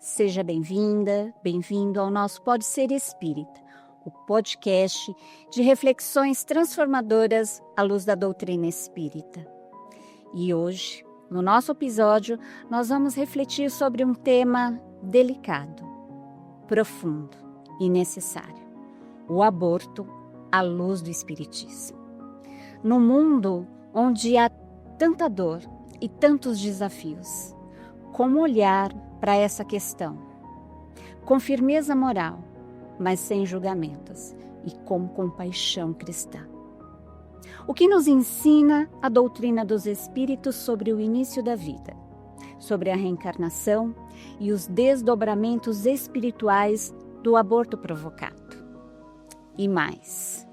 seja bem-vinda, bem-vindo ao nosso Pode Ser Espírita, o podcast de reflexões transformadoras à luz da doutrina espírita. E hoje, no nosso episódio, nós vamos refletir sobre um tema delicado, profundo e necessário: o aborto à luz do Espiritismo. No mundo onde há tanta dor e tantos desafios, como olhar para essa questão? Com firmeza moral, mas sem julgamentos e com compaixão cristã. O que nos ensina a doutrina dos Espíritos sobre o início da vida, sobre a reencarnação e os desdobramentos espirituais do aborto provocado? E mais,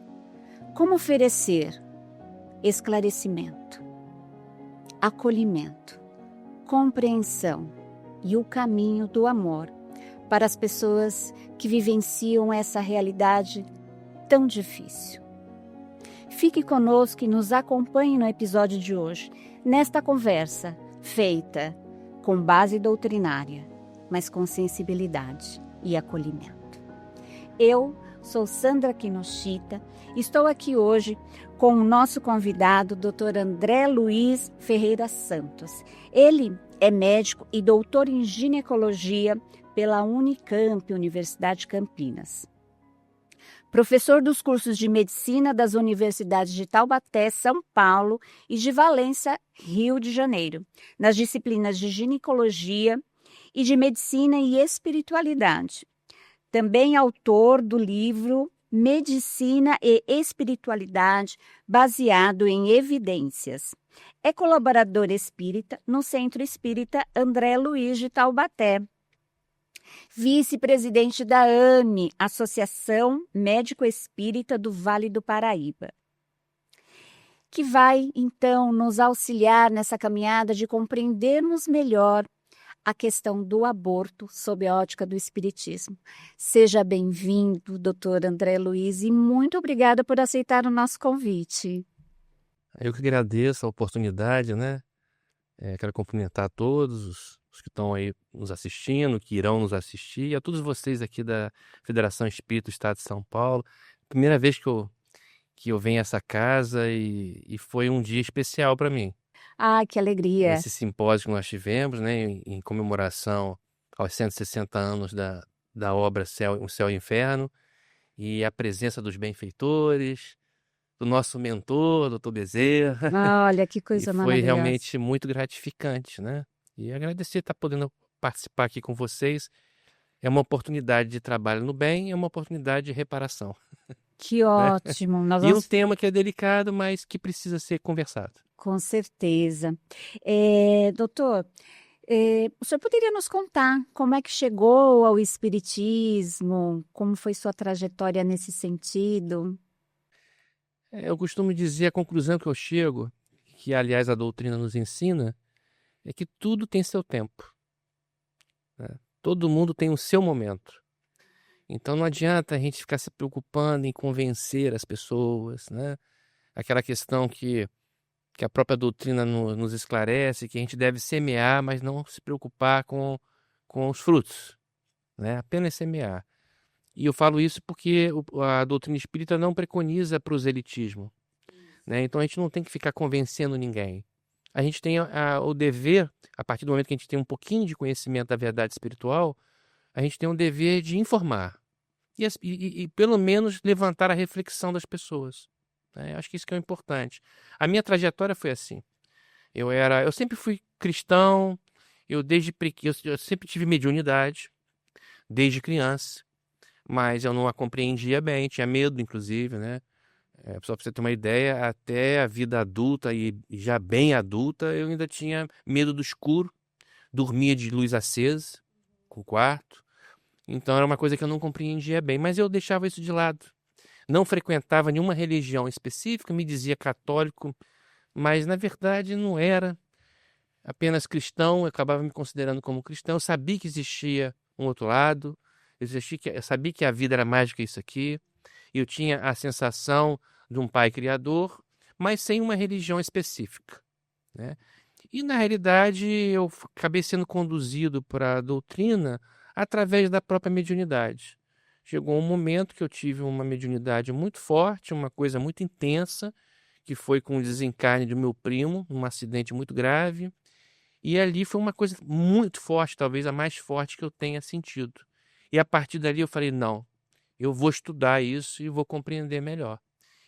como oferecer esclarecimento, acolhimento, compreensão e o caminho do amor para as pessoas que vivenciam essa realidade tão difícil? Fique conosco e nos acompanhe no episódio de hoje, nesta conversa feita com base doutrinária, mas com sensibilidade e acolhimento. Eu sou Sandra Kinoshita, estou aqui hoje com o nosso convidado, Dr. André Luiz Ferreira Santos. Ele é médico e doutor em ginecologia pela Unicamp, Universidade de Campinas. Professor dos cursos de medicina das universidades de Taubaté, São Paulo e de Valência, Rio de Janeiro, nas disciplinas de ginecologia e de medicina e espiritualidade. Também autor do livro Medicina e Espiritualidade, baseado em evidências. É colaborador espírita no Centro Espírita André Luiz de Taubaté. Vice-presidente da AME, Associação Médico Espírita do Vale do Paraíba, que vai, então, nos auxiliar nessa caminhada de compreendermos melhor a questão do aborto sob a ótica do Espiritismo. Seja bem-vindo, doutor André Luiz, e muito obrigada por aceitar o nosso convite. Eu que agradeço a oportunidade, né? Quero cumprimentar todos os que estão aí nos assistindo, que irão nos assistir, e a todos vocês aqui da Federação Espírita do Estado de São Paulo. Primeira vez que eu venho a essa casa e foi um dia especial para mim. Ah, que alegria! Esse simpósio que nós tivemos, né, em comemoração aos 160 anos da obra O Céu e o Inferno, e a presença dos benfeitores, do nosso mentor, doutor Bezerra. Olha, que coisa E foi maravilhosa. realmente muito gratificante, né? E agradecer estar podendo participar aqui com vocês. É uma oportunidade de trabalho no bem, é uma oportunidade de reparação. Que ótimo! Nós E um vamos... tema que é delicado, mas que precisa ser conversado. Com certeza. Doutor, o senhor poderia nos contar como é que chegou ao Espiritismo? Como foi sua trajetória nesse sentido? Eu costumo dizer, a conclusão que eu chego, que aliás a doutrina nos ensina, é que tudo tem seu tempo, né? Todo mundo tem o seu momento. Então não adianta a gente ficar se preocupando em convencer as pessoas, né? Aquela questão que a própria doutrina nos esclarece, que a gente deve semear, mas não se preocupar com os frutos, né? Apenas semear. E eu falo isso porque a doutrina espírita não preconiza proselitismo, né? Então a gente não tem que ficar convencendo ninguém. A gente tem o dever, a partir do momento que a gente tem um pouquinho de conhecimento da verdade espiritual, a gente tem um dever de informar e pelo menos levantar a reflexão das pessoas, né? Acho que isso que é o importante. A minha trajetória foi assim. Eu sempre fui cristão, eu sempre tive mediunidade, desde criança, mas eu não a compreendia bem, tinha medo, inclusive, né? Só para você ter uma ideia, até a vida adulta e já bem adulta, eu ainda tinha medo do escuro, dormia de luz acesa, com o quarto. Então era uma coisa que eu não compreendia bem, mas eu deixava isso de lado. Não frequentava nenhuma religião específica, me dizia católico, mas na verdade não era. Apenas cristão, eu acabava me considerando como cristão. Eu sabia que existia um outro lado, eu sabia que a vida era mais do que isso aqui. Eu tinha a sensação de um pai criador, mas sem uma religião específica, né? E na realidade eu acabei sendo conduzido para a doutrina através da própria mediunidade. Chegou um momento que eu tive uma mediunidade muito forte, uma coisa muito intensa, que foi com o desencarne do meu primo, um acidente muito grave. E ali foi uma coisa muito forte, talvez a mais forte que eu tenha sentido. E a partir dali eu falei, não, eu vou estudar isso e vou compreender melhor.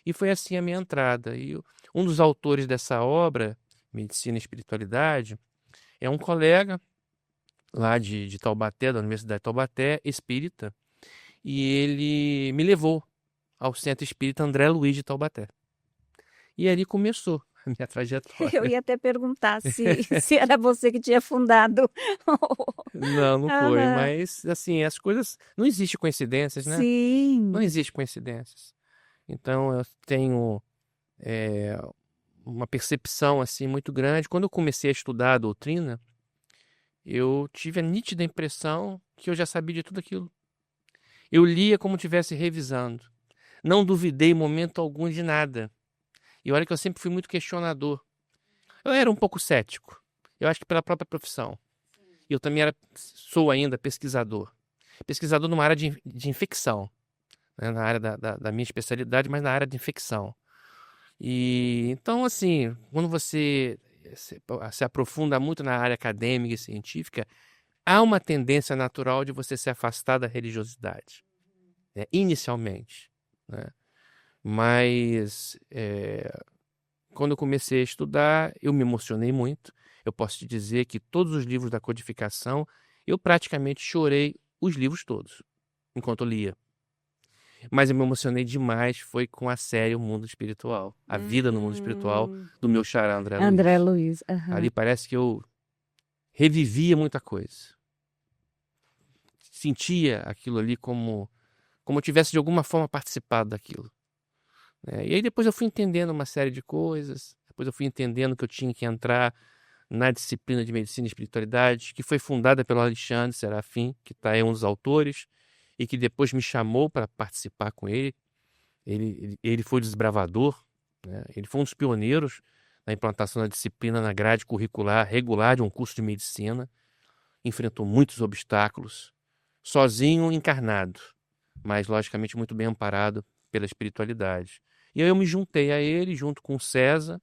E foi assim a minha entrada. E um dos autores dessa obra, Medicina e Espiritualidade, é um colega lá de Taubaté, da Universidade de Taubaté, espírita, e ele me levou ao Centro Espírita André Luiz de Taubaté. E ali começou a minha trajetória. Eu ia até perguntar se era você que tinha fundado. Não foi, Aham. mas assim, as coisas... Não existe coincidências, né? Não Sim. existe coincidências. Então eu tenho uma percepção assim muito grande. Quando eu comecei a estudar a doutrina, eu tive a nítida impressão que eu já sabia de tudo aquilo. Eu lia como estivesse revisando. Não duvidei em momento algum de nada. E olha que eu sempre fui muito questionador. Eu era um pouco cético. Eu acho que pela própria profissão. E eu também sou ainda pesquisador. Pesquisador numa área de infecção. Né? Na área da minha especialidade, mas na área de infecção. E então, assim, quando você se aprofunda muito na área acadêmica e científica, há uma tendência natural de você se afastar da religiosidade, né? Inicialmente, né? Mas quando eu comecei a estudar, eu me emocionei muito. Eu posso te dizer que todos os livros da codificação, eu praticamente chorei os livros todos, enquanto eu lia. Mas eu me emocionei demais foi com a série O Mundo Espiritual, a vida no mundo espiritual do meu xará André Luiz. André Luiz. Ali parece que eu revivia muita coisa. Sentia aquilo ali como eu tivesse de alguma forma participado daquilo. E aí depois eu fui entendendo uma série de coisas, depois eu fui entendendo que eu tinha que entrar na disciplina de Medicina e Espiritualidade, que foi fundada pelo Alexandre Serafim, que é um dos autores, e que depois me chamou para participar com ele. Ele foi desbravador, né? Ele foi um dos pioneiros na implantação da disciplina na grade curricular regular de um curso de medicina. Enfrentou muitos obstáculos, sozinho, encarnado, mas logicamente muito bem amparado pela espiritualidade. E aí eu me juntei a ele, junto com o César,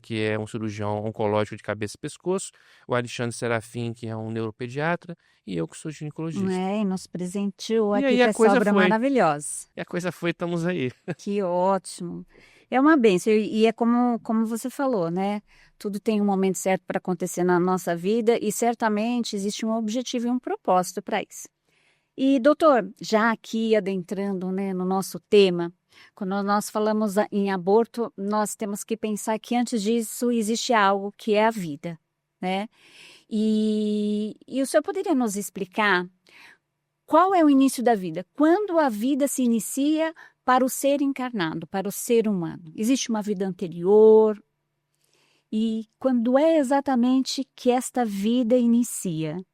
que é um cirurgião oncológico de cabeça e pescoço, o Alexandre Serafim, que é um neuropediatra, e eu que sou ginecologista. E nos presenteou E aqui aí com a essa coisa obra foi. maravilhosa. E a coisa foi, estamos aí. Que ótimo. É uma bênção. E é como você falou, né? Tudo tem um momento certo para acontecer na nossa vida e certamente existe um objetivo e um propósito para isso. E, doutor, já aqui adentrando, né, no nosso tema, quando nós falamos em aborto, nós temos que pensar que antes disso existe algo que é a vida, né? E o senhor poderia nos explicar qual é o início da vida? Quando a vida se inicia para o ser encarnado, para o ser humano? Existe uma vida anterior? E quando é exatamente que esta vida inicia?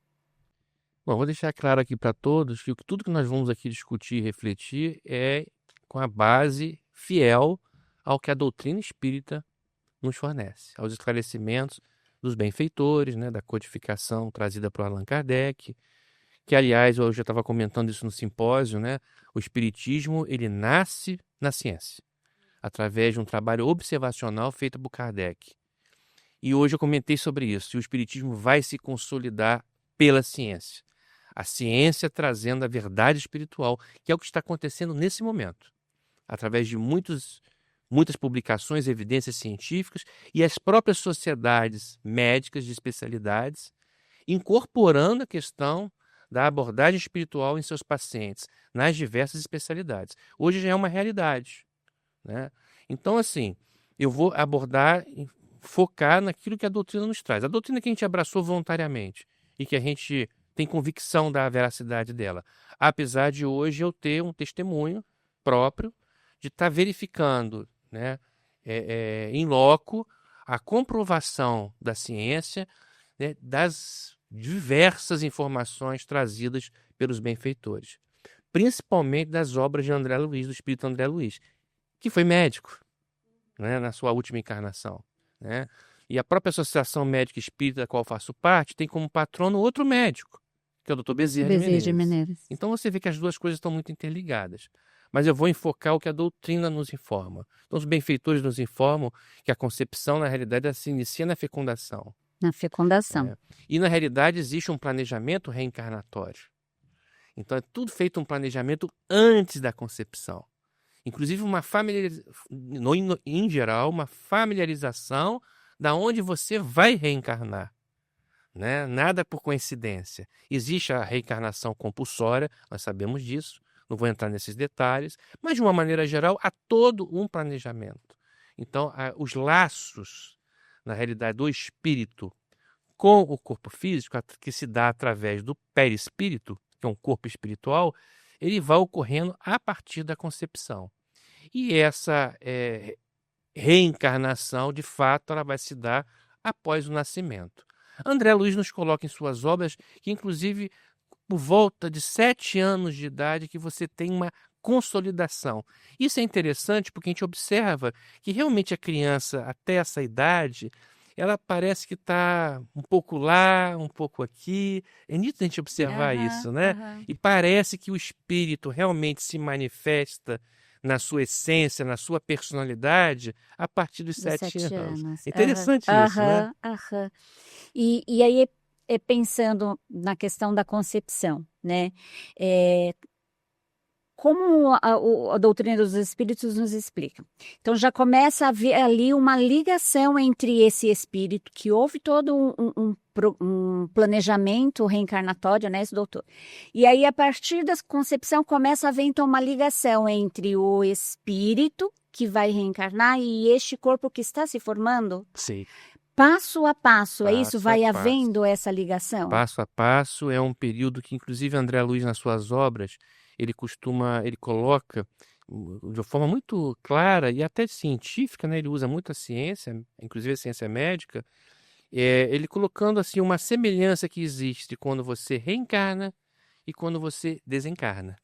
Bom, vou deixar claro aqui para todos que tudo que nós vamos aqui discutir e refletir é com a base fiel ao que a doutrina espírita nos fornece, aos esclarecimentos dos benfeitores, né, da codificação trazida por Allan Kardec, que, aliás, eu já estava comentando isso no simpósio, né, o espiritismo ele nasce na ciência, através de um trabalho observacional feito por Kardec. E hoje eu comentei sobre isso, e o espiritismo vai se consolidar pela ciência. A ciência trazendo a verdade espiritual, que é o que está acontecendo nesse momento, através de muitas publicações, evidências científicas e as próprias sociedades médicas de especialidades, incorporando a questão da abordagem espiritual em seus pacientes, nas diversas especialidades. Hoje já é uma realidade, né? Então, assim, eu vou abordar, focar naquilo que a doutrina nos traz. A doutrina que a gente abraçou voluntariamente e que a gente tem convicção da veracidade dela. Apesar de hoje eu ter um testemunho próprio de estar verificando, né, em loco a comprovação da ciência, né, das diversas informações trazidas pelos benfeitores, principalmente das obras de André Luiz, do espírito André Luiz, que foi médico, né, na sua última encarnação, né? E a própria Associação Médica Espírita da qual faço parte tem como patrono outro médico, que é o Dr. Bezerra de Menezes. Menezes. Então você vê que as duas coisas estão muito interligadas. Mas eu vou enfocar o que a doutrina nos informa. Então os benfeitores nos informam que a concepção, na realidade, ela se inicia na fecundação. Na fecundação. E, na realidade, existe um planejamento reencarnatório. Então, é tudo feito um planejamento antes da concepção. Inclusive, em geral, uma familiarização da onde você vai reencarnar. Né? Nada por coincidência. Existe a reencarnação compulsória, nós sabemos disso, não vou entrar nesses detalhes, mas, de uma maneira geral, há todo um planejamento. Então, os laços, na realidade, do espírito com o corpo físico, que se dá através do perispírito, que é um corpo espiritual, ele vai ocorrendo a partir da concepção. E essa reencarnação, de fato, ela vai se dar após o nascimento. André Luiz nos coloca em suas obras que, inclusive, por volta de 7 anos de idade, que você tem uma consolidação. Isso é interessante porque a gente observa que realmente a criança, até essa idade, ela parece que está um pouco lá, um pouco aqui. É nítido a gente observar isso, né? E parece que o espírito realmente se manifesta na sua essência, na sua personalidade, a partir dos 7 anos. É interessante isso, né? E aí, pensando na questão da concepção, né? Como a doutrina dos espíritos nos explica. Então, já começa a haver ali uma ligação entre esse espírito, que houve todo um planejamento reencarnatório, né, esse doutor? E aí, a partir da concepção, começa a haver, então, uma ligação entre o espírito que vai reencarnar e este corpo que está se formando? Sim. Passo a passo, é isso? Vai havendo essa ligação? Passo a passo, é um período que, inclusive, André Luiz, nas suas obras, ele coloca de uma forma muito clara e até científica, né? Ele usa muito a ciência, inclusive a ciência médica, ele colocando assim uma semelhança que existe quando você reencarna e quando você desencarna.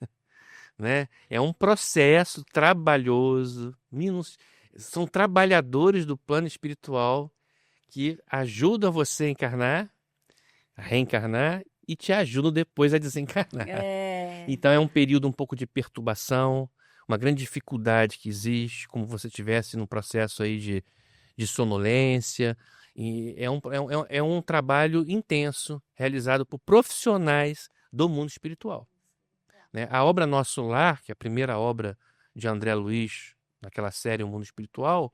Né? É um processo trabalhoso, são trabalhadores do plano espiritual que ajudam você a reencarnar e te ajudam depois a desencarnar. Então é um período um pouco de perturbação, uma grande dificuldade que existe, como você estivesse num processo aí de sonolência. E é um trabalho intenso, realizado por profissionais do mundo espiritual. Né? A obra Nosso Lar, que é a primeira obra de André Luiz, naquela série O Mundo Espiritual,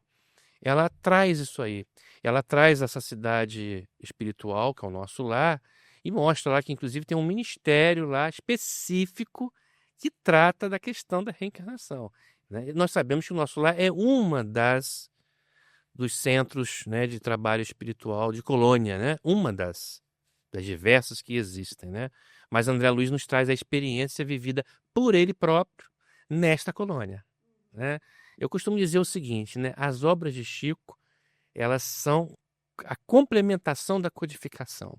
ela traz isso aí. Ela traz essa cidade espiritual, que é o nosso lar, e mostra lá que, inclusive, tem um ministério lá específico que trata da questão da reencarnação. Né? Nós sabemos que o nosso lar é uma dos centros, né, de trabalho espiritual de Colônia, né? Uma das diversas que existem. Né? Mas André Luiz nos traz a experiência vivida por ele próprio nesta colônia. Né? Eu costumo dizer o seguinte, né? As obras de Chico, elas são a complementação da codificação.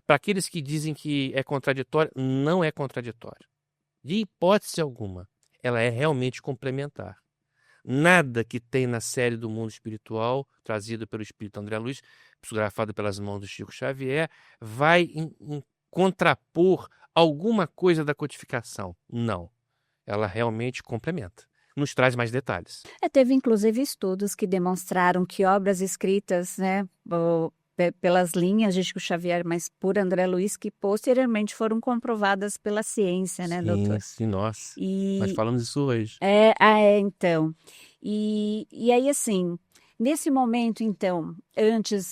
Para aqueles que dizem que é contraditório, não é contraditório. De hipótese alguma, ela é realmente complementar. Nada que tem na série do Mundo Espiritual, trazido pelo Espírito André Luiz, psicografado pelas mãos do Chico Xavier, vai contrapor alguma coisa da codificação. Não. Ela realmente complementa. Nos traz mais detalhes. Teve, inclusive, estudos que demonstraram que obras escritas, né, pelas linhas de Chico Xavier, mas por André Luiz, que posteriormente foram comprovadas pela ciência, né, doutor? Sim, nossa. Nós falamos isso hoje. Então. E aí, assim, nesse momento, então,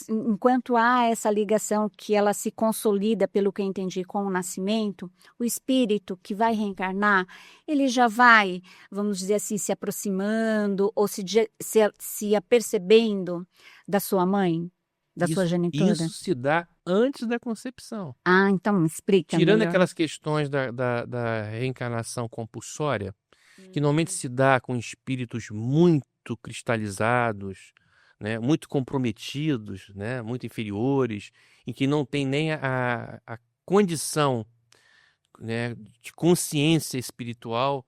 enquanto há essa ligação que ela se consolida, pelo que eu entendi, com o nascimento, o espírito que vai reencarnar, ele já vai, vamos dizer assim, se aproximando ou se apercebendo da sua mãe, da sua genitora? Isso se dá antes da concepção. Então explica Tirando melhor. aquelas questões da reencarnação compulsória, que normalmente se dá com espíritos muito cristalizados, né, muito comprometidos, né, muito inferiores, em que não tem nem a condição, né, de consciência espiritual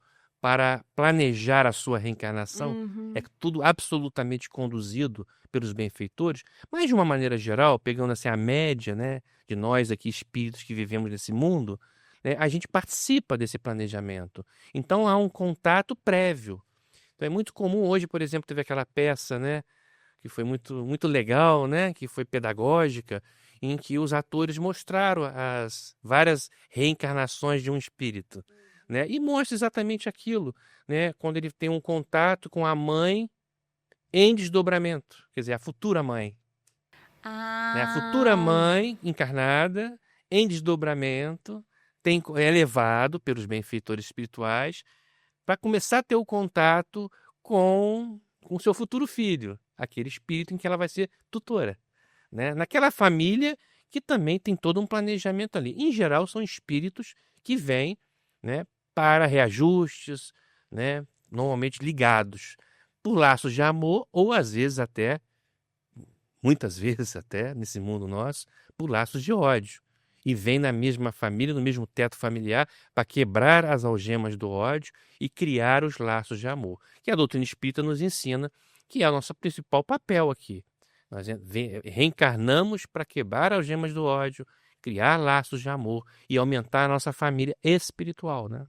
para planejar a sua reencarnação, é Uhum. tudo absolutamente conduzido pelos benfeitores, mas de uma maneira geral, pegando assim a média, né, de nós aqui, espíritos que vivemos nesse mundo, né, a gente participa desse planejamento. Então há um contato prévio. Então é muito comum hoje, por exemplo, teve aquela peça, né, que foi muito legal, né, que foi pedagógica, em que os atores mostraram as várias reencarnações de um espírito, né, e mostra exatamente aquilo, né, quando ele tem um contato com a mãe em desdobramento, quer dizer, a futura mãe, né, a futura Ah, mãe encarnada em desdobramento é levado pelos benfeitores espirituais para começar a ter o contato com o seu futuro filho, aquele espírito em que ela vai ser tutora, né? Naquela família que também tem todo um planejamento ali. Em geral, são espíritos que vêm, né, para reajustes, né, normalmente ligados por laços de amor ou às vezes até, muitas vezes até, nesse mundo nosso, por laços de ódio. E vem na mesma família, no mesmo teto familiar, para quebrar as algemas do ódio e criar os laços de amor. Que a doutrina espírita nos ensina que é o nosso principal papel aqui. Nós reencarnamos para quebrar algemas do ódio, criar laços de amor e aumentar a nossa família espiritual, né?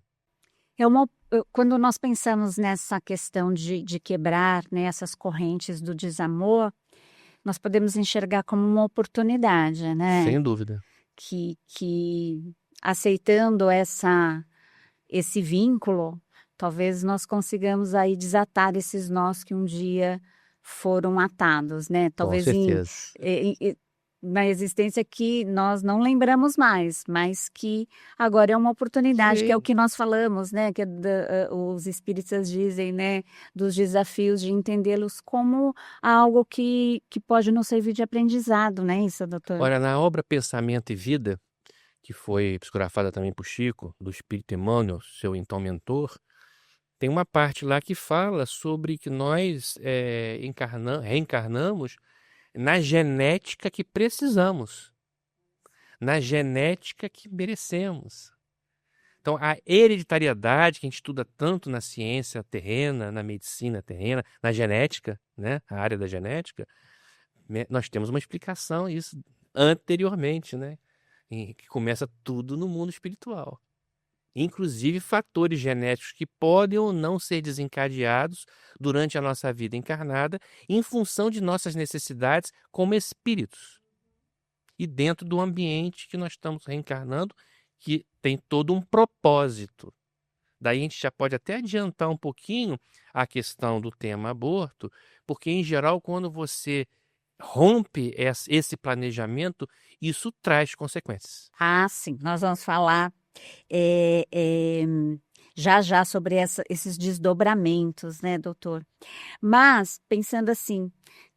quando nós pensamos nessa questão de quebrar, né, essas correntes do desamor, nós podemos enxergar como uma oportunidade, né? Sem dúvida. Que aceitando esse vínculo, talvez nós consigamos aí desatar esses nós que um dia foram atados, né? Com Talvez certeza. na existência que nós não lembramos mais, mas que agora é uma oportunidade, que é o Sim. que nós falamos, né? Que os espíritas dizem, né? Dos desafios de entendê-los como algo que pode nos servir de aprendizado, não é isso, doutor? Olha, na obra Pensamento e Vida, que foi psicografada também por Chico, do Espírito Emmanuel, seu então mentor, tem uma parte lá que fala sobre que nós reencarnamos na genética que precisamos, na genética que merecemos. Então, a hereditariedade que a gente estuda tanto na ciência terrena, na medicina terrena, na genética, né, a área da genética, nós temos uma explicação isso anteriormente, né, que começa tudo no mundo espiritual. Inclusive fatores genéticos que podem ou não ser desencadeados durante a nossa vida encarnada em função de nossas necessidades como espíritos. E dentro do ambiente que nós estamos reencarnando, que tem todo um propósito. Daí a gente já pode até adiantar um pouquinho a questão do tema aborto, porque em geral quando você rompe esse planejamento, isso traz consequências. Ah, sim, nós vamos falar eh, eh, já sobre esses desdobramentos, né, doutor? Mas, pensando assim,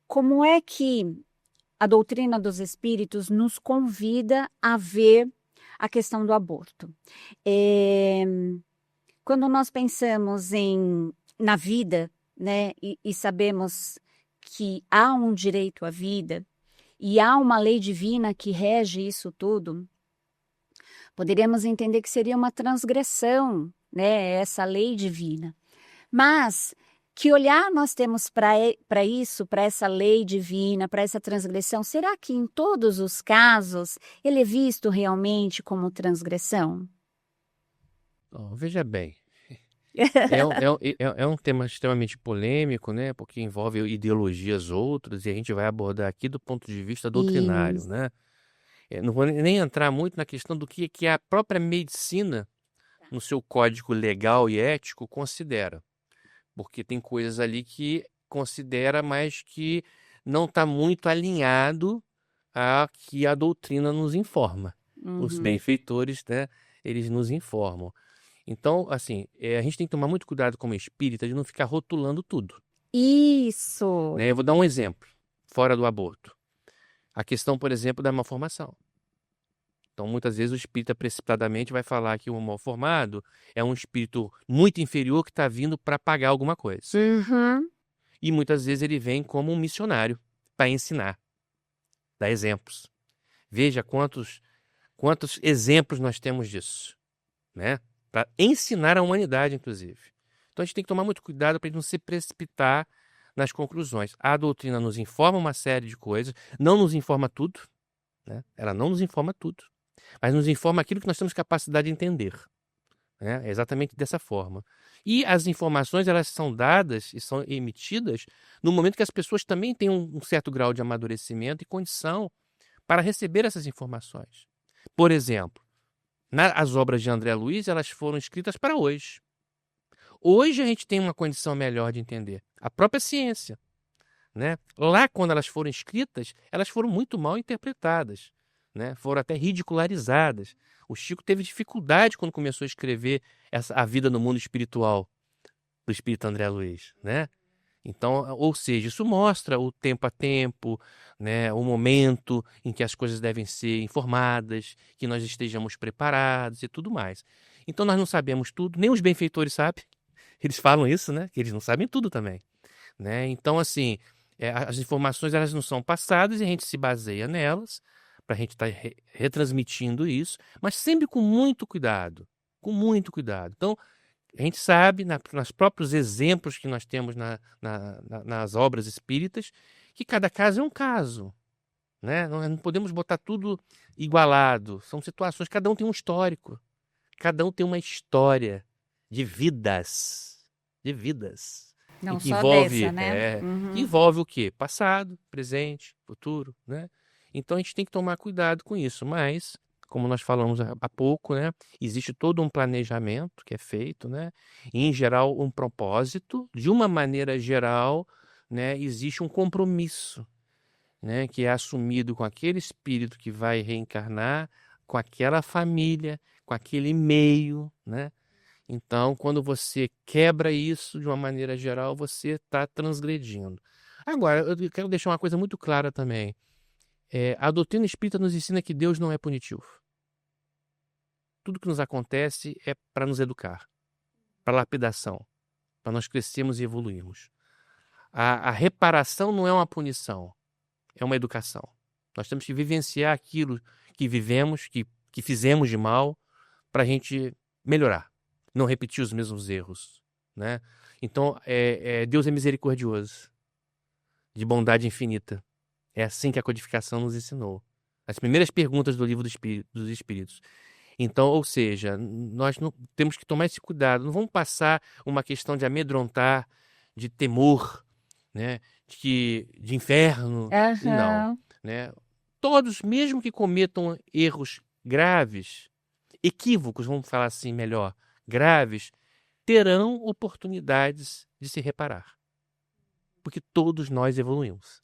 como é que a doutrina dos espíritos nos convida a ver a questão do aborto? Eh, Quando nós pensamos na vida, né, e sabemos que há um direito à vida e há uma lei divina que rege isso tudo, poderíamos entender que seria uma transgressão, né, essa lei divina. Mas que olhar nós temos para isso, para essa lei divina, para essa transgressão? Será que em todos os casos ele é visto realmente como transgressão? Veja bem, é um tema extremamente polêmico, né? Porque envolve ideologias outras e a gente vai abordar aqui do ponto de vista doutrinário, Isso. né? Não vou nem entrar muito na questão do que a própria medicina, no seu código legal e ético, considera. Porque tem coisas ali que considera, mas que não está muito alinhado a que a doutrina nos informa. Os Uhum. benfeitores, né, eles nos informam. Então, assim, a gente tem que tomar muito cuidado como espírita de não ficar rotulando tudo, Isso. né? Eu vou dar um exemplo, fora do aborto. A questão, por exemplo, da malformação. Então, muitas vezes o espírita precipitadamente vai falar que o mal-formado é um espírito muito inferior que está vindo para pagar alguma coisa. Uhum. E muitas vezes ele vem como um missionário para ensinar, dar exemplos. Veja quantos exemplos nós temos disso, né? Para ensinar a humanidade, inclusive. Então a gente tem que tomar muito cuidado para a gente não se precipitar nas conclusões. A doutrina nos informa uma série de coisas, não nos informa tudo, né? Ela não nos informa tudo, mas nos informa aquilo que nós temos capacidade de entender. É exatamente dessa forma. E as informações, elas são dadas e são emitidas no momento que as pessoas também têm um certo grau de amadurecimento e condição para receber essas informações. Por exemplo, as obras de André Luiz, elas foram escritas para hoje. Hoje a gente tem uma condição melhor de entender. A própria ciência, né? Lá, quando elas foram escritas, elas foram muito mal interpretadas, né? Foram até ridicularizadas. O Chico teve dificuldade quando começou a escrever a vida no mundo espiritual do espírito André Luiz, né? Então, ou seja, isso mostra o tempo a tempo, né? O momento em que as coisas devem ser informadas, que nós estejamos preparados e tudo mais. Então, nós não sabemos tudo, nem os benfeitores sabem. Eles falam isso, né? Que eles não sabem tudo também, né? Então, assim, as informações, elas não são passadas e a gente se baseia nelas para a gente estar retransmitindo isso, mas sempre com muito cuidado, com muito cuidado. Então, a gente sabe, nos próprios exemplos que nós temos nas obras espíritas, que cada caso é um caso, né? Não podemos botar tudo igualado. São situações, cada um tem um histórico, cada um tem uma história de vidas, Não que só envolve, dessa, né? que envolve o quê? Passado, presente, futuro, né? Então a gente tem que tomar cuidado com isso, mas, como nós falamos há pouco, né? Existe todo um planejamento que é feito, né? E, em geral, um propósito. De uma maneira geral, né? Existe um compromisso, né? Que é assumido com aquele espírito que vai reencarnar, com aquela família, com aquele meio, né? Então, quando você quebra isso de uma maneira geral, você está transgredindo. Agora, eu quero deixar uma coisa muito clara também. A doutrina espírita nos ensina que Deus não é punitivo. Tudo que nos acontece é para nos educar, para lapidação, para nós crescermos e evoluirmos. A reparação não é uma punição, é uma educação. Nós temos que vivenciar aquilo que vivemos, que fizemos de mal, para a gente melhorar, não repetir os mesmos erros, né? Então, Deus é misericordioso, de bondade infinita. É assim que a codificação nos ensinou. As primeiras perguntas do livro dos Espíritos. Então, ou seja, nós não temos que tomar esse cuidado. Não vamos passar uma questão de amedrontar, de temor, né? de inferno. Não. Né? Todos, mesmo que cometam erros graves, equívocos, vamos falar assim melhor, graves, terão oportunidades de se reparar. Porque todos nós evoluímos.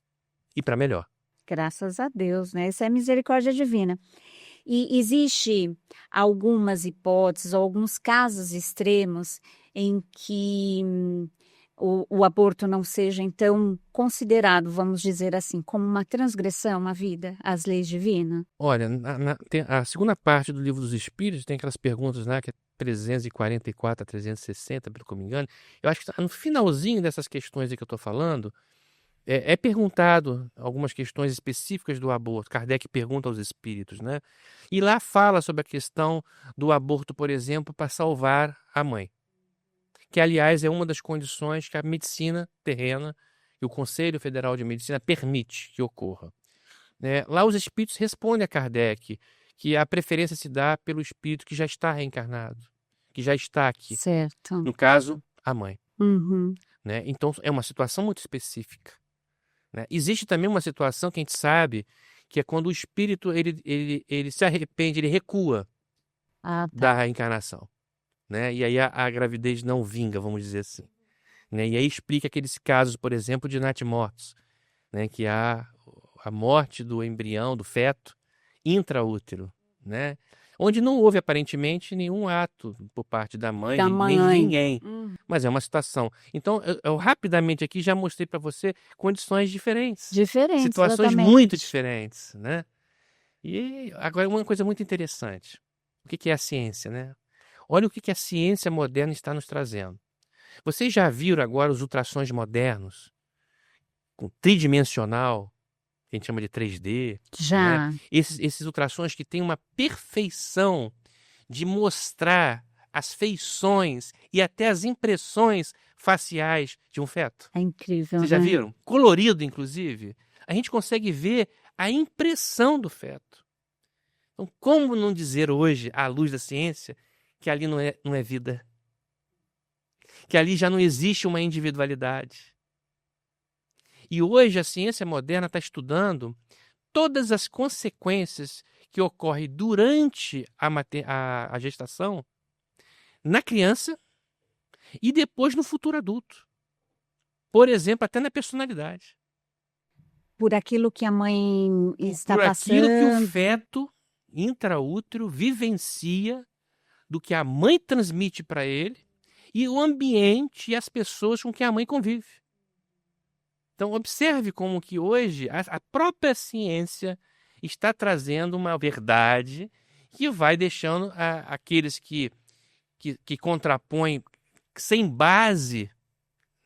E para melhor. Graças a Deus, né? Isso é misericórdia divina. E existe algumas hipóteses, ou alguns casos extremos em que o aborto não seja, então, considerado, vamos dizer assim, como uma transgressão à vida, às leis divinas? Olha, tem a segunda parte do Livro dos Espíritos tem aquelas perguntas, né, que é 344 a 360, pelo que eu me engano. Eu acho que no finalzinho dessas questões aí que eu estou falando, é perguntado algumas questões específicas do aborto. Kardec pergunta aos espíritos, né? E lá fala sobre a questão do aborto, por exemplo, para salvar a mãe. Que, aliás, é uma das condições que a medicina terrena e o Conselho Federal de Medicina permite que ocorra. Lá os espíritos respondem a Kardec que a preferência se dá pelo espírito que já está reencarnado, que já está aqui. Certo. No caso, a mãe. Uhum. Né? Então, é uma situação muito específica. Né? Existe também uma situação que a gente sabe que é quando o espírito ele se arrepende, ele recua da reencarnação. Né? E aí a gravidez não vinga, vamos dizer assim. Né? E aí explica aqueles casos, por exemplo, de natimortos, né? Que há a morte do embrião, do feto, intraútero, né? Onde não houve aparentemente nenhum ato por parte da mãe, nem de ninguém. Mas é uma situação. Então, eu rapidamente aqui já mostrei para você condições diferentes. Situações exatamente. muito diferentes, né? E agora uma coisa muito interessante. O que é a ciência, né? Olha o que a ciência moderna está nos trazendo. Vocês já viram agora os ultrassons modernos, com tridimensional, que a gente chama de 3D. Já. Né? Esses ultrassons que têm uma perfeição de mostrar as feições e até as impressões faciais de um feto. É incrível, Vocês já né? viram? Colorido, inclusive. A gente consegue ver a impressão do feto. Então, como não dizer hoje, à luz da ciência, que ali não é vida? Que ali já não existe uma individualidade. E hoje a ciência moderna está estudando todas as consequências que ocorrem durante a gestação na criança e depois no futuro adulto. Por exemplo, até na personalidade. Por aquilo que a mãe está Por aquilo que o passando. feto intraútero vivencia, do que a mãe transmite para ele e o ambiente e as pessoas com que a mãe convive. Então, observe como que hoje a própria ciência está trazendo uma verdade que vai deixando aqueles que contrapõem sem base,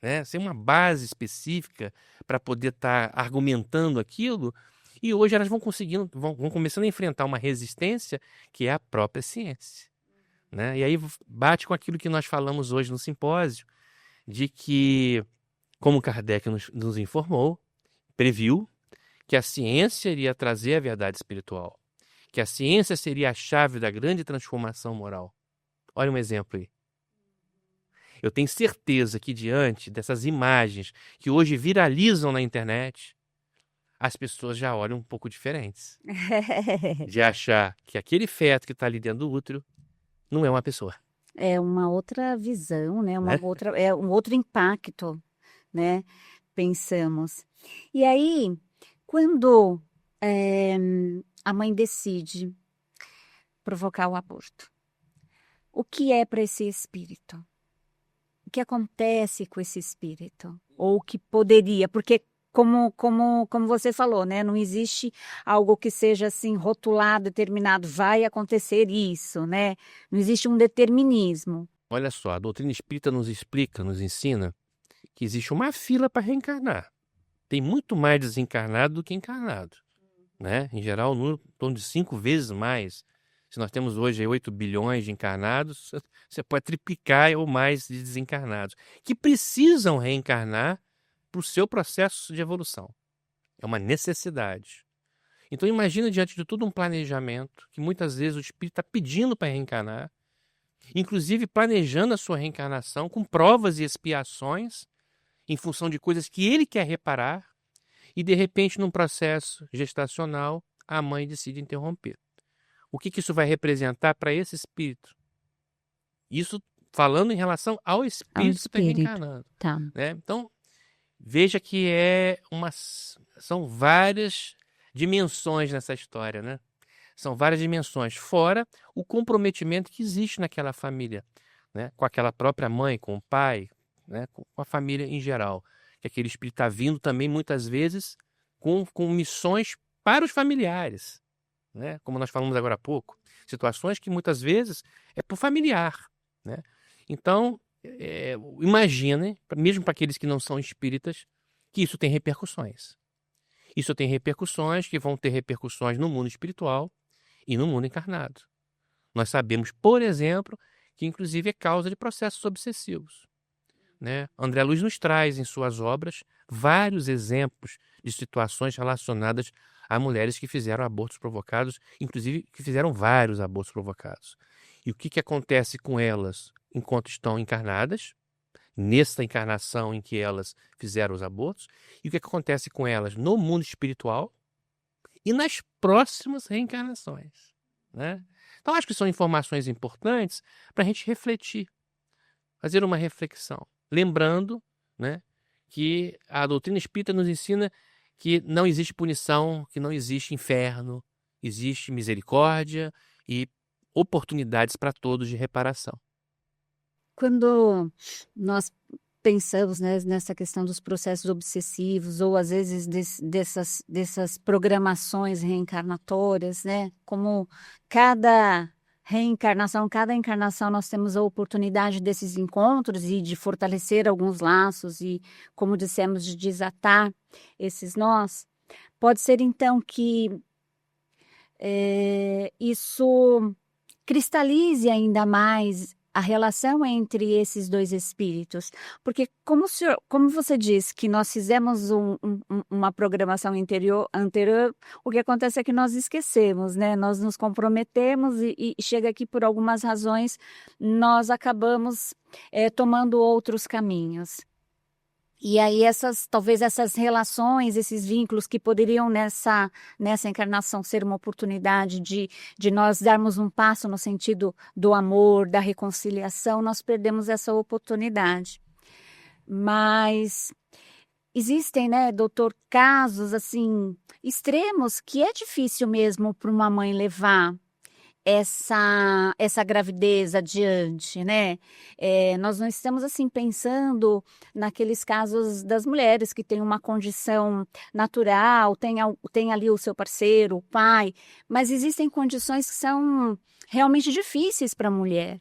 né, sem uma base específica para poder estar argumentando aquilo, e hoje elas vão começando a enfrentar uma resistência que é a própria ciência. Né? E aí bate com aquilo que nós falamos hoje no simpósio, de que, como Kardec nos informou, previu que a ciência iria trazer a verdade espiritual, que a ciência seria a chave da grande transformação moral. Olha um exemplo aí. Eu tenho certeza que diante dessas imagens que hoje viralizam na internet, as pessoas já olham um pouco diferentes. De achar que aquele feto que está ali dentro do útero não é uma pessoa. É uma outra visão, né? Né? É um outro impacto, né? Pensamos. E aí, quando a mãe decide provocar o aborto, o que é para esse espírito? O que acontece com esse espírito? Ou o que poderia? Porque, como você falou, né? Não existe algo que seja assim rotulado, determinado, vai acontecer isso, né? Não existe um determinismo. Olha só, a doutrina espírita nos explica, nos ensina que existe uma fila para reencarnar. Tem muito mais desencarnado do que encarnado. Né? Em geral, em torno de 5 vezes mais. Se nós temos hoje 8 bilhões de encarnados, você pode triplicar ou mais de desencarnados, que precisam reencarnar para o seu processo de evolução. É uma necessidade. Então imagina diante de todo um planejamento, que muitas vezes o espírito está pedindo para reencarnar, inclusive planejando a sua reencarnação com provas e expiações, em função de coisas que ele quer reparar, e de repente num processo gestacional, a mãe decide interromper. O que isso vai representar para esse espírito? Isso falando em relação ao espírito que está reencarnando. Tá. Né? Então, veja que são várias dimensões nessa história. Né? São várias dimensões, fora o comprometimento que existe naquela família, né? Com aquela própria mãe, com o pai, né? Com a família em geral. Que aquele espírito está vindo também, muitas vezes, com missões para os familiares. Né? Como nós falamos agora há pouco, situações que muitas vezes é para o familiar. Né? Então, imaginem, mesmo para aqueles que não são espíritas, que isso tem repercussões. Isso tem repercussões que vão ter repercussões no mundo espiritual e no mundo encarnado. Nós sabemos, por exemplo, que inclusive é causa de processos obsessivos. Né? André Luiz nos traz em suas obras vários exemplos de situações relacionadas a mulheres que fizeram abortos provocados, inclusive que fizeram vários abortos provocados. E o que acontece com elas enquanto estão encarnadas, nesta encarnação em que elas fizeram os abortos, e o que acontece com elas no mundo espiritual e nas próximas reencarnações. Né? Então, acho que são informações importantes para a gente refletir, fazer uma reflexão. Lembrando, né, que a doutrina espírita nos ensina que não existe punição, que não existe inferno, existe misericórdia e oportunidades para todos de reparação. Quando nós pensamos, né, nessa questão dos processos obsessivos, ou às vezes dessas programações reencarnatórias, né, como cada encarnação nós temos a oportunidade desses encontros e de fortalecer alguns laços e, como dissemos, de desatar esses nós. Pode ser então que isso cristalize ainda mais a relação entre esses dois espíritos, porque como você disse que nós fizemos uma programação anterior, o que acontece é que nós esquecemos, né? Nós nos comprometemos e chega aqui por algumas razões, nós acabamos tomando outros caminhos. E aí talvez essas relações, esses vínculos que poderiam nessa encarnação ser uma oportunidade de nós darmos um passo no sentido do amor, da reconciliação, nós perdemos essa oportunidade. Mas existem, né, doutor, casos assim extremos que é difícil mesmo para uma mãe levar essa gravidez adiante, né? Nós não estamos assim pensando naqueles casos das mulheres que têm uma condição natural, tem ali o seu parceiro, o pai, mas existem condições que são realmente difíceis para a mulher.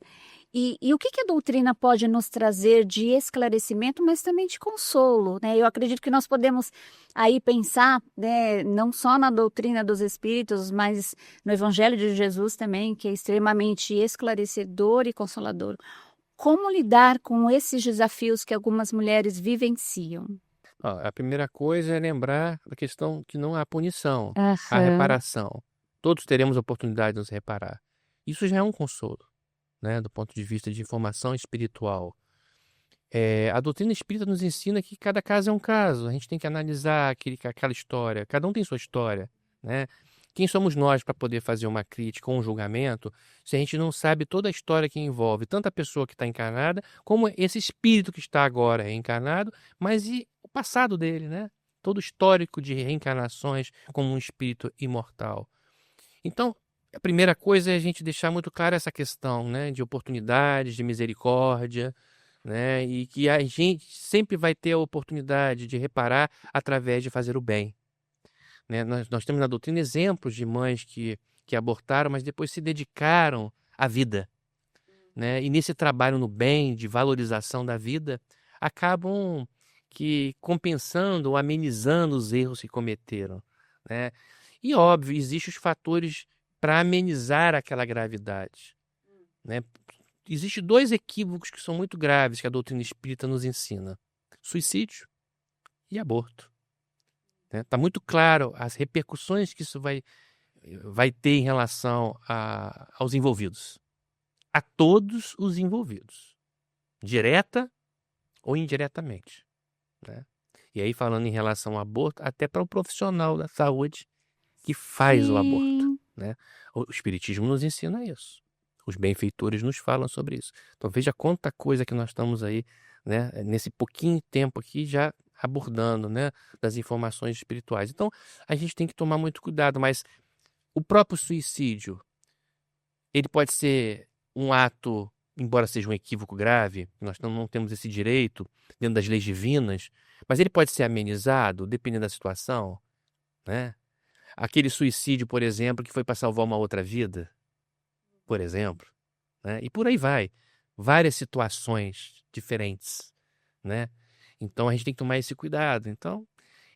E o que a doutrina pode nos trazer de esclarecimento, mas também de consolo, né? Eu acredito que nós podemos aí pensar, né, não só na doutrina dos Espíritos, mas no Evangelho de Jesus também, que é extremamente esclarecedor e consolador. Como lidar com esses desafios que algumas mulheres vivenciam? A primeira coisa é lembrar da questão que não há punição, há Aham. reparação. Todos teremos a oportunidade de nos reparar. Isso já é um consolo, né, do ponto de vista de informação espiritual. A doutrina espírita nos ensina que cada caso é um caso, a gente tem que analisar aquela história, cada um tem sua história, né? Quem somos nós para poder fazer uma crítica ou um julgamento se a gente não sabe toda a história que envolve tanto a pessoa que está encarnada, como esse espírito que está agora reencarnado, mas e o passado dele, né? Todo o histórico de reencarnações como um espírito imortal. Então, a primeira coisa é a gente deixar muito clara essa questão, né, de oportunidades, de misericórdia, né, e que a gente sempre vai ter a oportunidade de reparar através de fazer o bem, né? Nós temos na doutrina exemplos de mães que abortaram, mas depois se dedicaram à vida, né? E nesse trabalho no bem, de valorização da vida, acabam que compensando ou amenizando os erros que cometeram, né? E óbvio, existem os fatores para amenizar aquela gravidade, né? Existem 2 equívocos que são muito graves que a doutrina espírita nos ensina: suicídio e aborto. Está muito claro as repercussões que isso vai ter em relação aos envolvidos, a todos os envolvidos, direta ou indiretamente, né? E aí, falando em relação ao aborto, até para o profissional da saúde que faz o aborto, Sim. né? O Espiritismo nos ensina isso. Os benfeitores nos falam sobre isso. Então veja quanta coisa que nós estamos aí, né, nesse pouquinho tempo aqui já abordando, né, das informações espirituais. Então a gente tem que tomar muito cuidado, mas o próprio suicídio, ele pode ser um ato, embora seja um equívoco grave, nós não temos esse direito dentro das leis divinas, mas ele pode ser amenizado dependendo da situação, né? Aquele suicídio, por exemplo, que foi para salvar uma outra vida, por exemplo, né? E por aí vai. Várias situações diferentes, né? Então a gente tem que tomar esse cuidado. Então,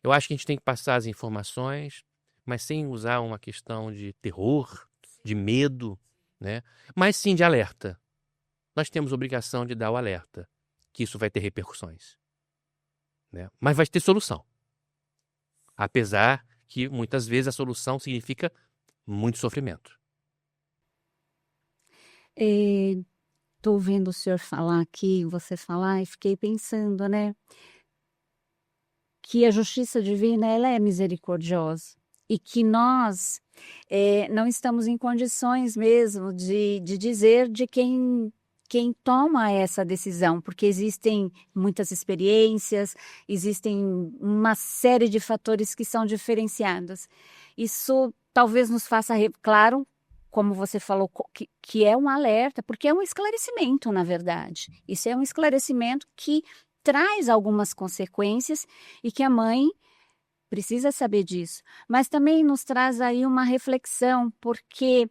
eu acho que a gente tem que passar as informações, mas sem usar uma questão de terror, de medo, né? Mas sim de alerta. Nós temos obrigação de dar o alerta, que isso vai ter repercussões, né? Mas vai ter solução. Apesar que muitas vezes a solução significa muito sofrimento. Estou ouvindo o senhor falar aqui, você falar, e fiquei pensando, né, que a justiça divina ela é misericordiosa e que nós não estamos em condições mesmo de dizer de quem toma essa decisão, porque existem muitas experiências, existem uma série de fatores que são diferenciados. Isso talvez nos faça, claro, como você falou, que é um alerta, porque é um esclarecimento, na verdade. Isso é um esclarecimento que traz algumas consequências e que a mãe precisa saber disso. Mas também nos traz aí uma reflexão, porque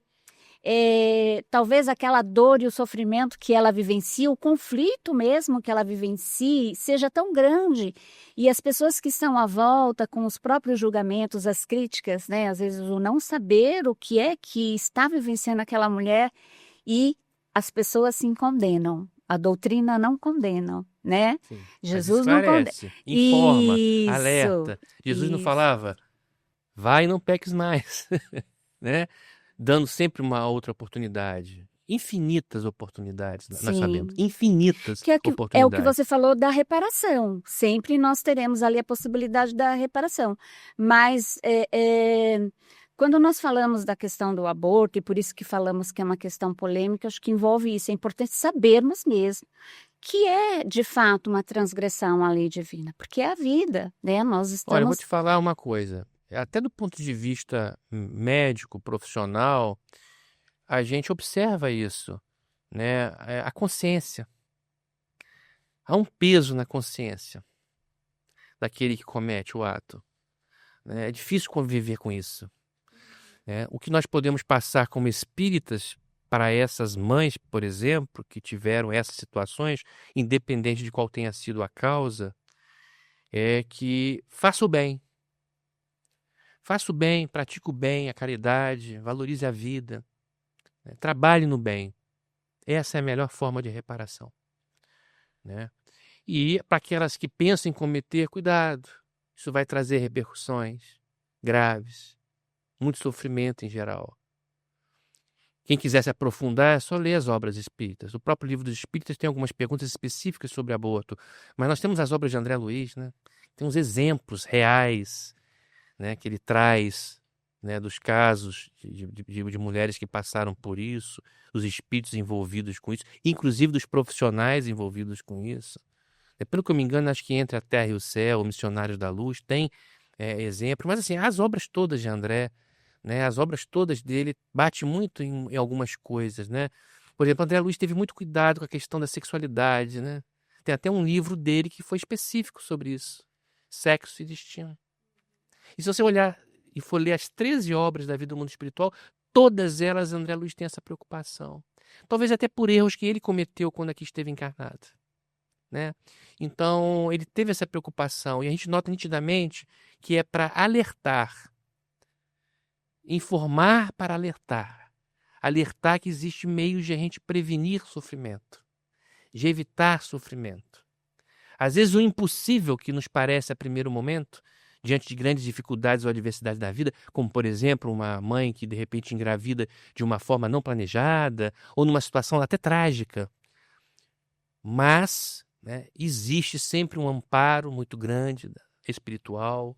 talvez aquela dor e o sofrimento que ela vivencia, o conflito mesmo que ela vivencie, seja tão grande. E as pessoas que estão à volta, com os próprios julgamentos, as críticas, né? Às vezes o não saber o que é que está vivenciando aquela mulher e as pessoas se condenam. A doutrina não condena, né? Sim. Mas Jesus não condena. esclarece, informa, Isso, alerta. Jesus não isso. falava, vai e não peques mais, né? Dando sempre uma outra oportunidade. Infinitas oportunidades, nós sabemos. Sim. Infinitas É o que oportunidades. você falou da reparação. Sempre nós teremos ali a possibilidade da reparação. Mas quando nós falamos da questão do aborto, e por isso que falamos que é uma questão polêmica, acho que envolve isso. É importante sabermos mesmo que é, de fato, uma transgressão à lei divina. Porque é a vida, né? Nós Olha, eu vou estamos... te falar uma coisa. Até do ponto de vista médico, profissional, a gente observa isso, né? A consciência. Há um peso na consciência daquele que comete o ato, né? É difícil conviver com isso, né? O que nós podemos passar como espíritas para essas mães, por exemplo, que tiveram essas situações, independente de qual tenha sido a causa, é que faça o bem. Faça o bem, pratique o bem, a caridade, valorize a vida, né? Trabalhe no bem. Essa é a melhor forma de reparação, né? E para aquelas que pensam em cometer, cuidado. Isso vai trazer repercussões graves, muito sofrimento em geral. Quem quiser se aprofundar é só ler as obras espíritas. O próprio livro dos espíritas tem algumas perguntas específicas sobre aborto, mas nós temos as obras de André Luiz, né? Tem uns exemplos reais, né, que ele traz, né, dos casos de mulheres que passaram por isso, dos espíritos envolvidos com isso, inclusive dos profissionais envolvidos com isso. Pelo que eu me engano, acho que Entre a Terra e o Céu, o Missionários da Luz, tem exemplo. Mas assim, as obras todas de André, né, as obras todas dele bate muito em algumas coisas, né? Por exemplo, André Luiz teve muito cuidado com a questão da sexualidade, né? Tem até um livro dele que foi específico sobre isso, Sexo e Destino. E se você olhar e for ler as 13 obras da vida do mundo espiritual, todas elas André Luiz tem essa preocupação. Talvez até por erros que ele cometeu quando aqui esteve encarnado, né? Então, ele teve essa preocupação e a gente nota nitidamente que é para alertar, informar para alertar. Alertar que existe meios de a gente prevenir sofrimento, de evitar sofrimento. Às vezes o impossível que nos parece a primeiro momento, diante de grandes dificuldades ou adversidades da vida, como, por exemplo, uma mãe que de repente engravida de uma forma não planejada ou numa situação até trágica. Mas, né, existe sempre um amparo muito grande espiritual.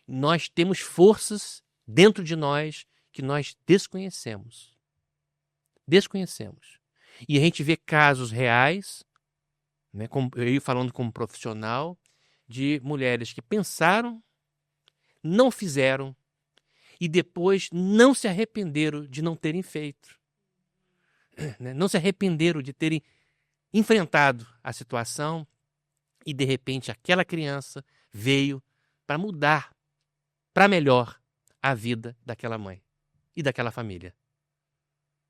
Nós temos forças dentro de nós que nós desconhecemos. Desconhecemos. E a gente vê casos reais, né, eu falando como profissional, de mulheres que pensaram, não fizeram e depois não se arrependeram de não terem feito. Né? Não se arrependeram de terem enfrentado a situação e, de repente, aquela criança veio para mudar para melhor a vida daquela mãe e daquela família.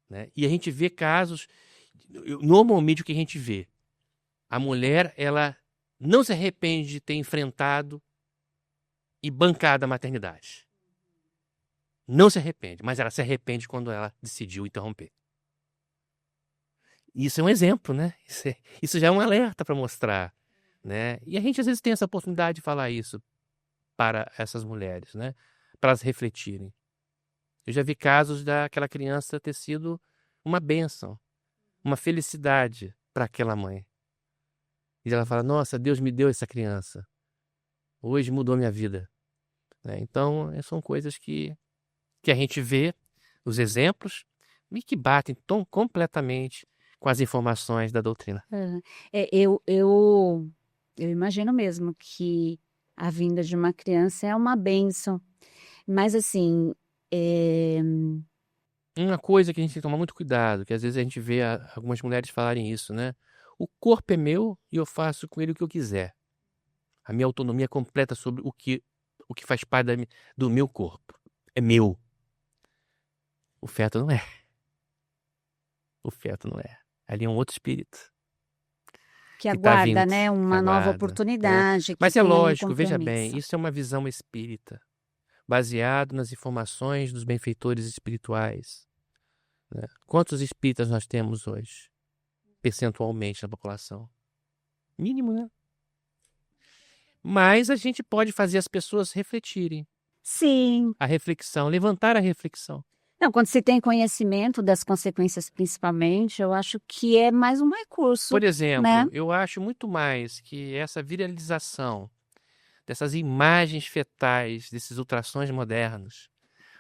Né? E a gente vê casos, normalmente o que a gente vê, a mulher, ela não se arrepende de ter enfrentado e bancado a maternidade. Não se arrepende, mas ela se arrepende quando ela decidiu interromper. Isso é um exemplo, né? Isso já é um alerta para mostrar, né? E a gente às vezes tem essa oportunidade de falar isso para essas mulheres, né? Para elas refletirem. Eu já vi casos daquela criança ter sido uma bênção, uma felicidade para aquela mãe. E ela fala, nossa, Deus me deu essa criança. Hoje mudou minha vida. Então, são coisas que a gente vê, os exemplos, e que batem tão completamente com as informações da doutrina. Eu imagino mesmo que a vinda de uma criança é uma bênção. Mas, assim, Uma coisa que a gente tem que tomar muito cuidado, que às vezes a gente vê algumas mulheres falarem isso, né? O corpo é meu e eu faço com ele o que eu quiser. A minha autonomia completa sobre o que faz parte do meu corpo. É meu. O feto não é. O feto não é. Ali é um outro espírito. que tá aguarda, vindo, né, uma nova aguarda, né? oportunidade, que Mas é tem ali um lógico, veja bem, compromisso. isso é uma visão espírita, baseado nas informações dos benfeitores espirituais, né? Quantos espíritas nós temos hoje, percentualmente, na população? Mínimo, né? Mas a gente pode fazer as pessoas refletirem. Sim. A reflexão, levantar a reflexão. Não, quando se tem conhecimento das consequências, principalmente, eu acho que é mais um recurso, Por exemplo, né? eu acho muito mais que essa viralização dessas imagens fetais, desses ultrassons modernos,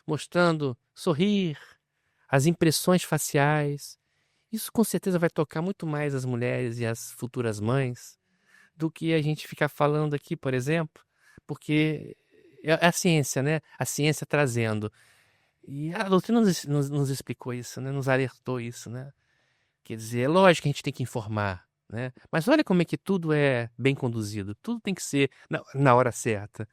mostrando sorrir, as impressões faciais, isso com certeza vai tocar muito mais as mulheres e as futuras mães do que a gente ficar falando aqui, por exemplo, porque é a ciência, né? A ciência trazendo. E a doutrina nos explicou isso, né? Nos alertou isso, né? Quer dizer, é lógico que a gente tem que informar, né? Mas olha como é que tudo é bem conduzido. Tudo tem que ser na hora certa.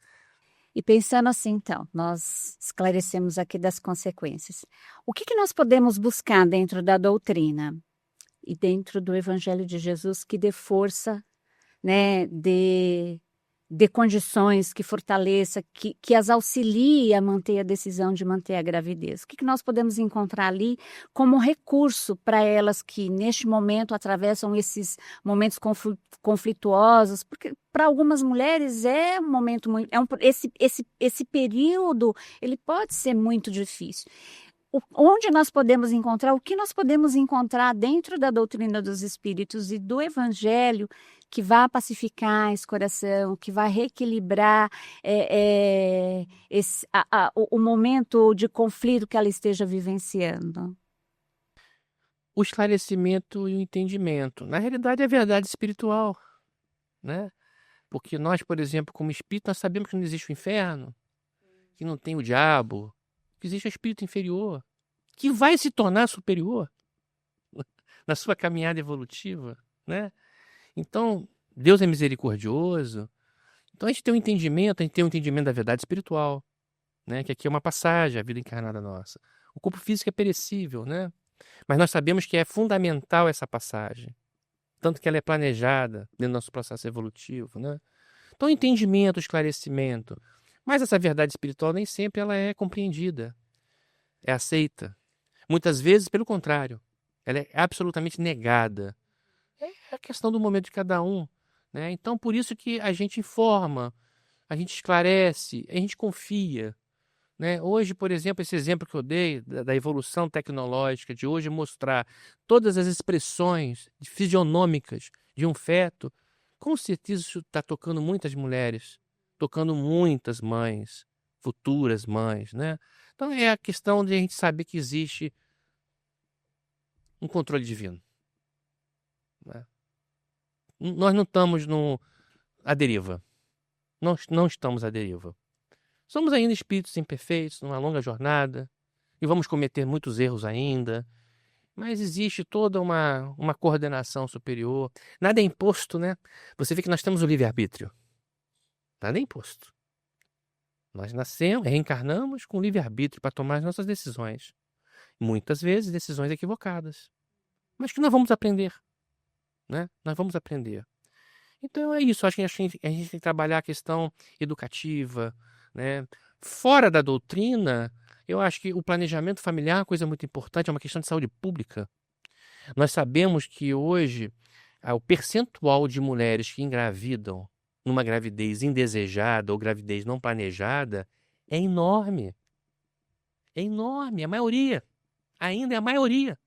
E pensando assim, então, nós esclarecemos aqui das consequências. O que nós podemos buscar dentro da doutrina e dentro do Evangelho de Jesus que dê força, né, dê condições, que fortaleça, que as auxilie a manter a decisão de manter a gravidez? O que nós podemos encontrar ali como recurso para elas que, neste momento, atravessam esses momentos conflituosos? Porque, para algumas mulheres, é um momento muito... esse período, ele pode ser muito difícil. Onde nós podemos encontrar, o que nós podemos encontrar dentro da doutrina dos espíritos e do evangelho que vai pacificar esse coração, que vai reequilibrar o momento de conflito que ela esteja vivenciando? O esclarecimento e o entendimento. Na realidade, é a verdade espiritual, né? Porque nós, por exemplo, como espírito, nós sabemos que não existe o inferno, que não tem o diabo, que existe o espírito inferior, que vai se tornar superior na sua caminhada evolutiva, né? Então, Deus é misericordioso. Então, a gente tem um entendimento da verdade espiritual, né? Que aqui é uma passagem, a vida encarnada nossa. O corpo físico é perecível, né? Mas nós sabemos que é fundamental essa passagem, tanto que ela é planejada dentro do nosso processo evolutivo, né? Então, entendimento, esclarecimento. Mas essa verdade espiritual nem sempre ela é compreendida, é aceita. Muitas vezes, pelo contrário, ela é absolutamente negada. É a questão do momento de cada um, né? Então, por isso que a gente informa, a gente esclarece, a gente confia, né? Hoje, por exemplo, esse exemplo que eu dei da evolução tecnológica, de hoje mostrar todas as expressões fisionômicas de um feto, com certeza isso está tocando muitas mulheres, tocando muitas mães, futuras mães, né? Então é a questão de a gente saber que existe um controle divino, né? Nós não estamos à deriva. Nós não estamos à deriva. Somos ainda espíritos imperfeitos, numa longa jornada, e vamos cometer muitos erros ainda, mas existe toda uma coordenação superior. Nada é imposto, né? Você vê que nós temos o livre-arbítrio. Nada é imposto. Nós nascemos, reencarnamos com livre-arbítrio para tomar as nossas decisões. Muitas vezes decisões equivocadas. Mas que nós vamos aprender, né? Nós vamos aprender. Então é isso, acho que a gente tem que trabalhar a questão educativa, né? Fora da doutrina, eu acho que o planejamento familiar é uma coisa muito importante, é uma questão de saúde pública. Nós sabemos que hoje o percentual de mulheres que engravidam numa gravidez indesejada ou gravidez não planejada é enorme. É enorme, a maioria. Ainda é a maioria.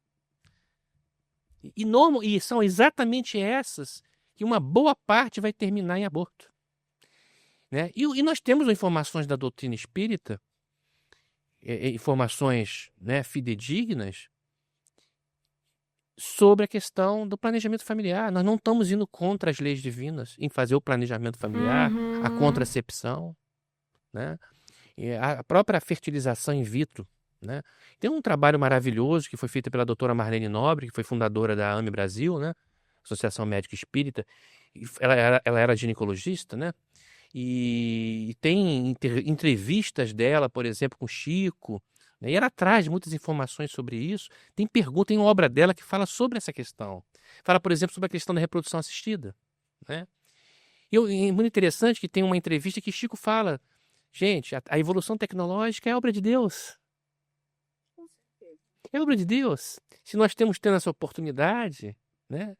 E são exatamente essas que uma boa parte vai terminar em aborto, né? E nós temos informações da doutrina espírita, informações, né, fidedignas, sobre a questão do planejamento familiar. Nós não estamos indo contra as leis divinas em fazer o planejamento familiar, a contracepção, né? E a própria fertilização in vitro, né? Tem um trabalho maravilhoso que foi feito pela doutora Marlene Nobre, que foi fundadora da AME Brasil, né? Associação Médica Espírita. Ela era ginecologista, né? E tem entrevistas dela, por exemplo, com Chico, né? E ela traz muitas informações sobre isso. Tem obra dela que fala sobre essa questão. Fala, por exemplo, sobre a questão da reprodução assistida, né? E é muito interessante que tem uma entrevista que Chico fala: gente, a evolução tecnológica é obra de Deus. É obra de Deus. Se nós temos tendo essa oportunidade, né?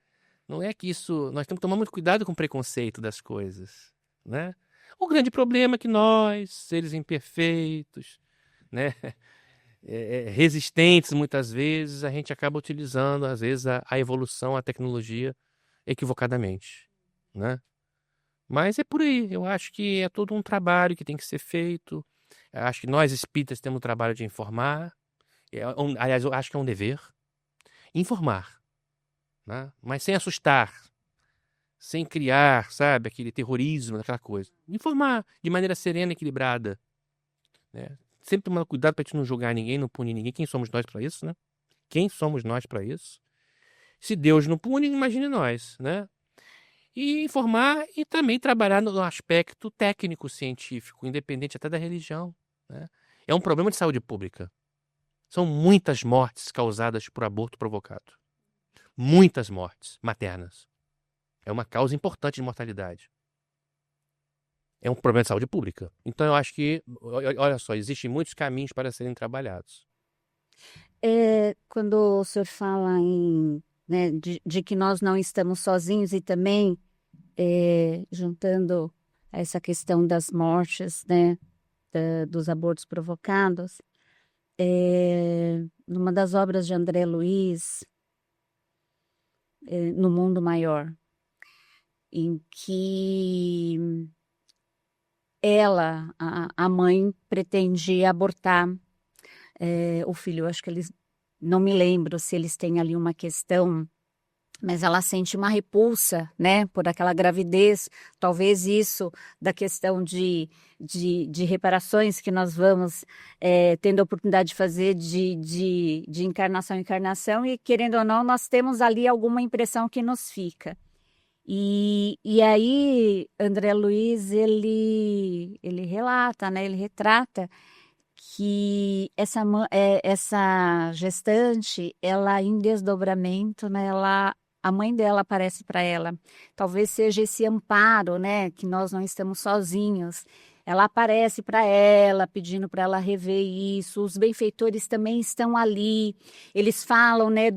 Não é que isso... Nós temos que tomar muito cuidado com o preconceito das coisas, né? O grande problema é que nós, seres imperfeitos, né? Resistentes muitas vezes, a gente acaba utilizando, às vezes, a evolução, a tecnologia equivocadamente, né? Mas é por aí. Eu acho que é todo um trabalho que tem que ser feito. Eu acho que nós espíritas temos o trabalho de informar. Aliás, eu acho que é um dever informar, né? Mas sem assustar, sem criar, sabe, aquele terrorismo, aquela coisa. Informar de maneira serena e equilibrada, né? Sempre tomando cuidado para a gente não julgar ninguém, não punir ninguém. Quem somos nós para isso, né? Quem somos nós para isso? Se Deus não pune, imagine nós, né? E informar e também trabalhar no aspecto técnico científico, independente até da religião, né? É um problema de saúde pública. São muitas mortes causadas por aborto provocado. Muitas mortes maternas. É uma causa importante de mortalidade. É um problema de saúde pública. Então eu acho que, olha só, existem muitos caminhos para serem trabalhados. Quando o senhor fala né, de que nós não estamos sozinhos e também juntando essa questão das mortes, né, dos abortos provocados, numa das obras de André Luiz, No Mundo Maior, em que ela, a mãe, pretendia abortar o filho. Eu acho que eles, não me lembro se eles têm ali uma questão, mas ela sente uma repulsa, né, por aquela gravidez. Talvez isso da questão de reparações que nós vamos tendo a oportunidade de fazer de encarnação em encarnação, e querendo ou não, nós temos ali alguma impressão que nos fica. E aí, André Luiz, ele relata, né, ele retrata que essa gestante, ela em desdobramento, né, a mãe dela aparece para ela. Talvez seja esse amparo, né, que nós não estamos sozinhos. Ela aparece para ela, pedindo para ela rever isso. Os benfeitores também estão ali. Eles falam, né,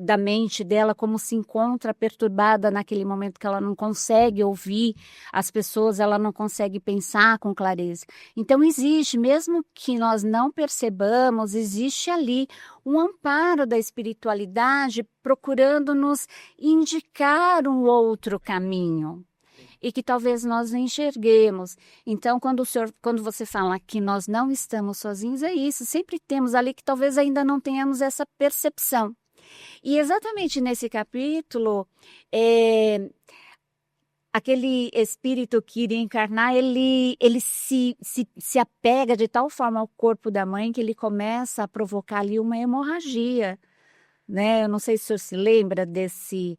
da mente dela, como se encontra perturbada naquele momento que ela não consegue ouvir as pessoas, ela não consegue pensar com clareza. Então, existe, mesmo que nós não percebamos, existe ali um amparo da espiritualidade procurando nos indicar um outro caminho e que talvez nós não enxerguemos. Então, quando você fala que nós não estamos sozinhos, é isso. Sempre temos ali que talvez ainda não tenhamos essa percepção. E exatamente nesse capítulo, aquele espírito que iria encarnar, ele se apega de tal forma ao corpo da mãe que ele começa a provocar ali uma hemorragia, né? Eu não sei se o senhor se lembra desse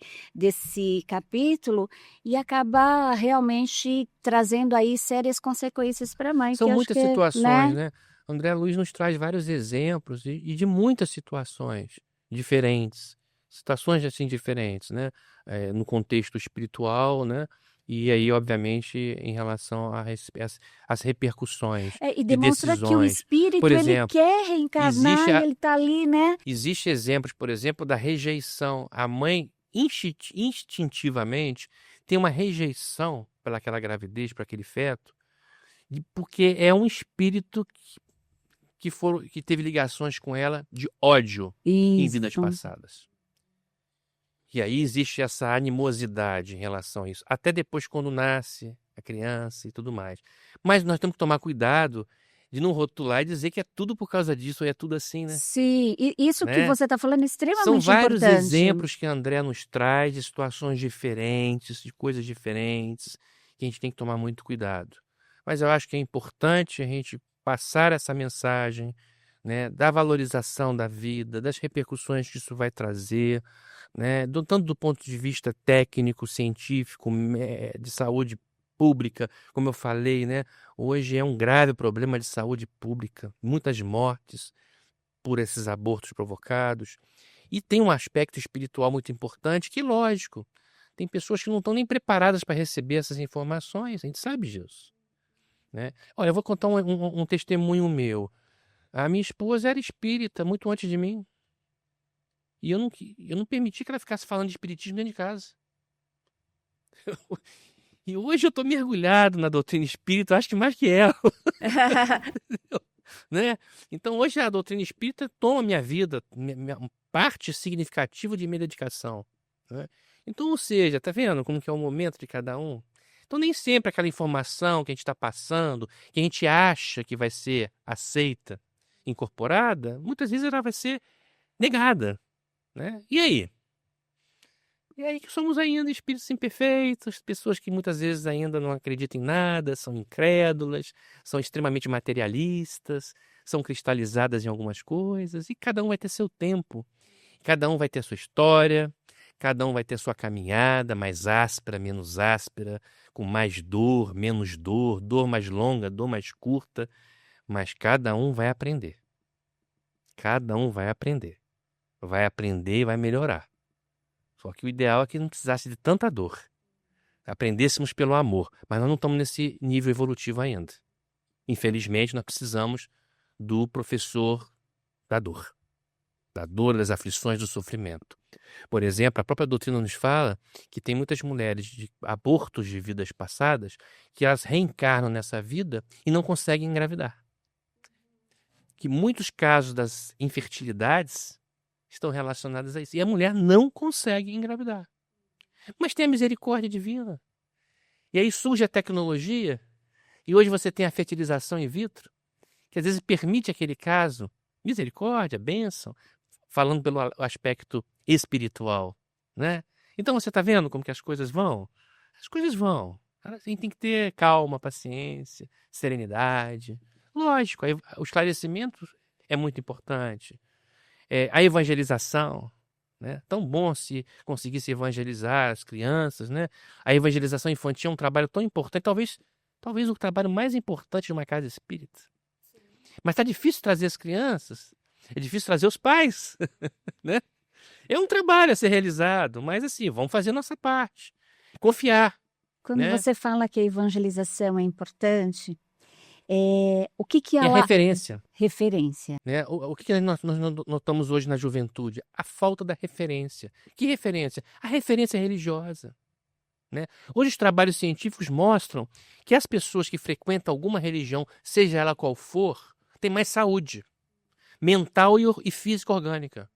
capítulo, e acaba realmente trazendo aí sérias consequências para a mãe. São que eu acho muitas que, situações, né? André Luiz nos traz vários exemplos e de muitas situações diferentes, situações assim diferentes, né? No contexto espiritual, né? E aí, obviamente, em relação às repercussões e de demonstra que o decisões. espírito, Por ele exemplo, quer reencarnar e ele está ali, né? Existem exemplos, por exemplo, da rejeição. A mãe, instintivamente, tem uma rejeição pelaquela gravidez, para aquele feto, porque é um espírito que teve ligações com ela de ódio em vidas passadas. E aí existe essa animosidade em relação a isso. Até depois, quando nasce a criança e tudo mais. Mas nós temos que tomar cuidado de não rotular e dizer que é tudo por causa disso, ou é tudo assim, né? Sim, e isso que você está falando é extremamente importante. São vários importante. exemplos que André nos traz de situações diferentes, de coisas diferentes, que a gente tem que tomar muito cuidado. Mas eu acho que é importante a gente passar essa mensagem, né, da valorização da vida, das repercussões que isso vai trazer, né, tanto do ponto de vista técnico, científico, de saúde pública, como eu falei, né, hoje é um grave problema de saúde pública, muitas mortes por esses abortos provocados. E tem um aspecto espiritual muito importante que, lógico, tem pessoas que não estão nem preparadas para receber essas informações, a gente sabe disso, né? Olha, eu vou contar um testemunho meu. A minha esposa era espírita muito antes de mim. E eu não permiti que ela ficasse falando de espiritismo dentro de casa. E hoje eu estou mergulhado na doutrina espírita, acho que mais que ela. Né? Então hoje a doutrina espírita toma minha vida, parte significativa de minha dedicação. Né? Então, ou seja, tá vendo como que é o momento de cada um? Então nem sempre aquela informação que a gente está passando, que a gente acha que vai ser aceita, incorporada, muitas vezes ela vai ser negada. Né? E aí? E aí que somos ainda espíritos imperfeitos, pessoas que muitas vezes ainda não acreditam em nada, são incrédulas, são extremamente materialistas, são cristalizadas em algumas coisas, e cada um vai ter seu tempo, cada um vai ter sua história, cada um vai ter sua caminhada, mais áspera, menos áspera, com mais dor, menos dor, dor mais longa, dor mais curta, mas cada um vai aprender. Cada um vai aprender. Vai aprender e vai melhorar. Só que o ideal é que não precisasse de tanta dor. Aprendêssemos pelo amor. Mas nós não estamos nesse nível evolutivo ainda. Infelizmente, nós precisamos do professor da dor. Da dor, das aflições, do sofrimento. Por exemplo, a própria doutrina nos fala que tem muitas mulheres de abortos de vidas passadas que elas reencarnam nessa vida e não conseguem engravidar. Que muitos casos das infertilidades estão relacionadas a isso. E a mulher não consegue engravidar. Mas tem a misericórdia divina. E aí surge a tecnologia, e hoje você tem a fertilização in vitro, que às vezes permite aquele caso, misericórdia, bênção, falando pelo aspecto espiritual. Né? Então você está vendo como que as coisas vão? As coisas vão. A gente tem que ter calma, paciência, serenidade. Lógico, o esclarecimento é muito importante. A evangelização, né? Tão bom se conseguisse evangelizar as crianças, né? A evangelização infantil é um trabalho tão importante, talvez o trabalho mais importante de uma casa espírita. Sim. Mas está difícil trazer as crianças, é difícil trazer os pais, né? É um trabalho a ser realizado, mas assim, vamos fazer a nossa parte, confiar. Quando né? você fala que a evangelização é importante, o que é a referência. Referência. Né? O que nós notamos hoje na juventude? A falta da referência. Que referência? A referência religiosa. Né? Hoje os trabalhos científicos mostram que as pessoas que frequentam alguma religião, seja ela qual for, têm mais saúde mental e física orgânica.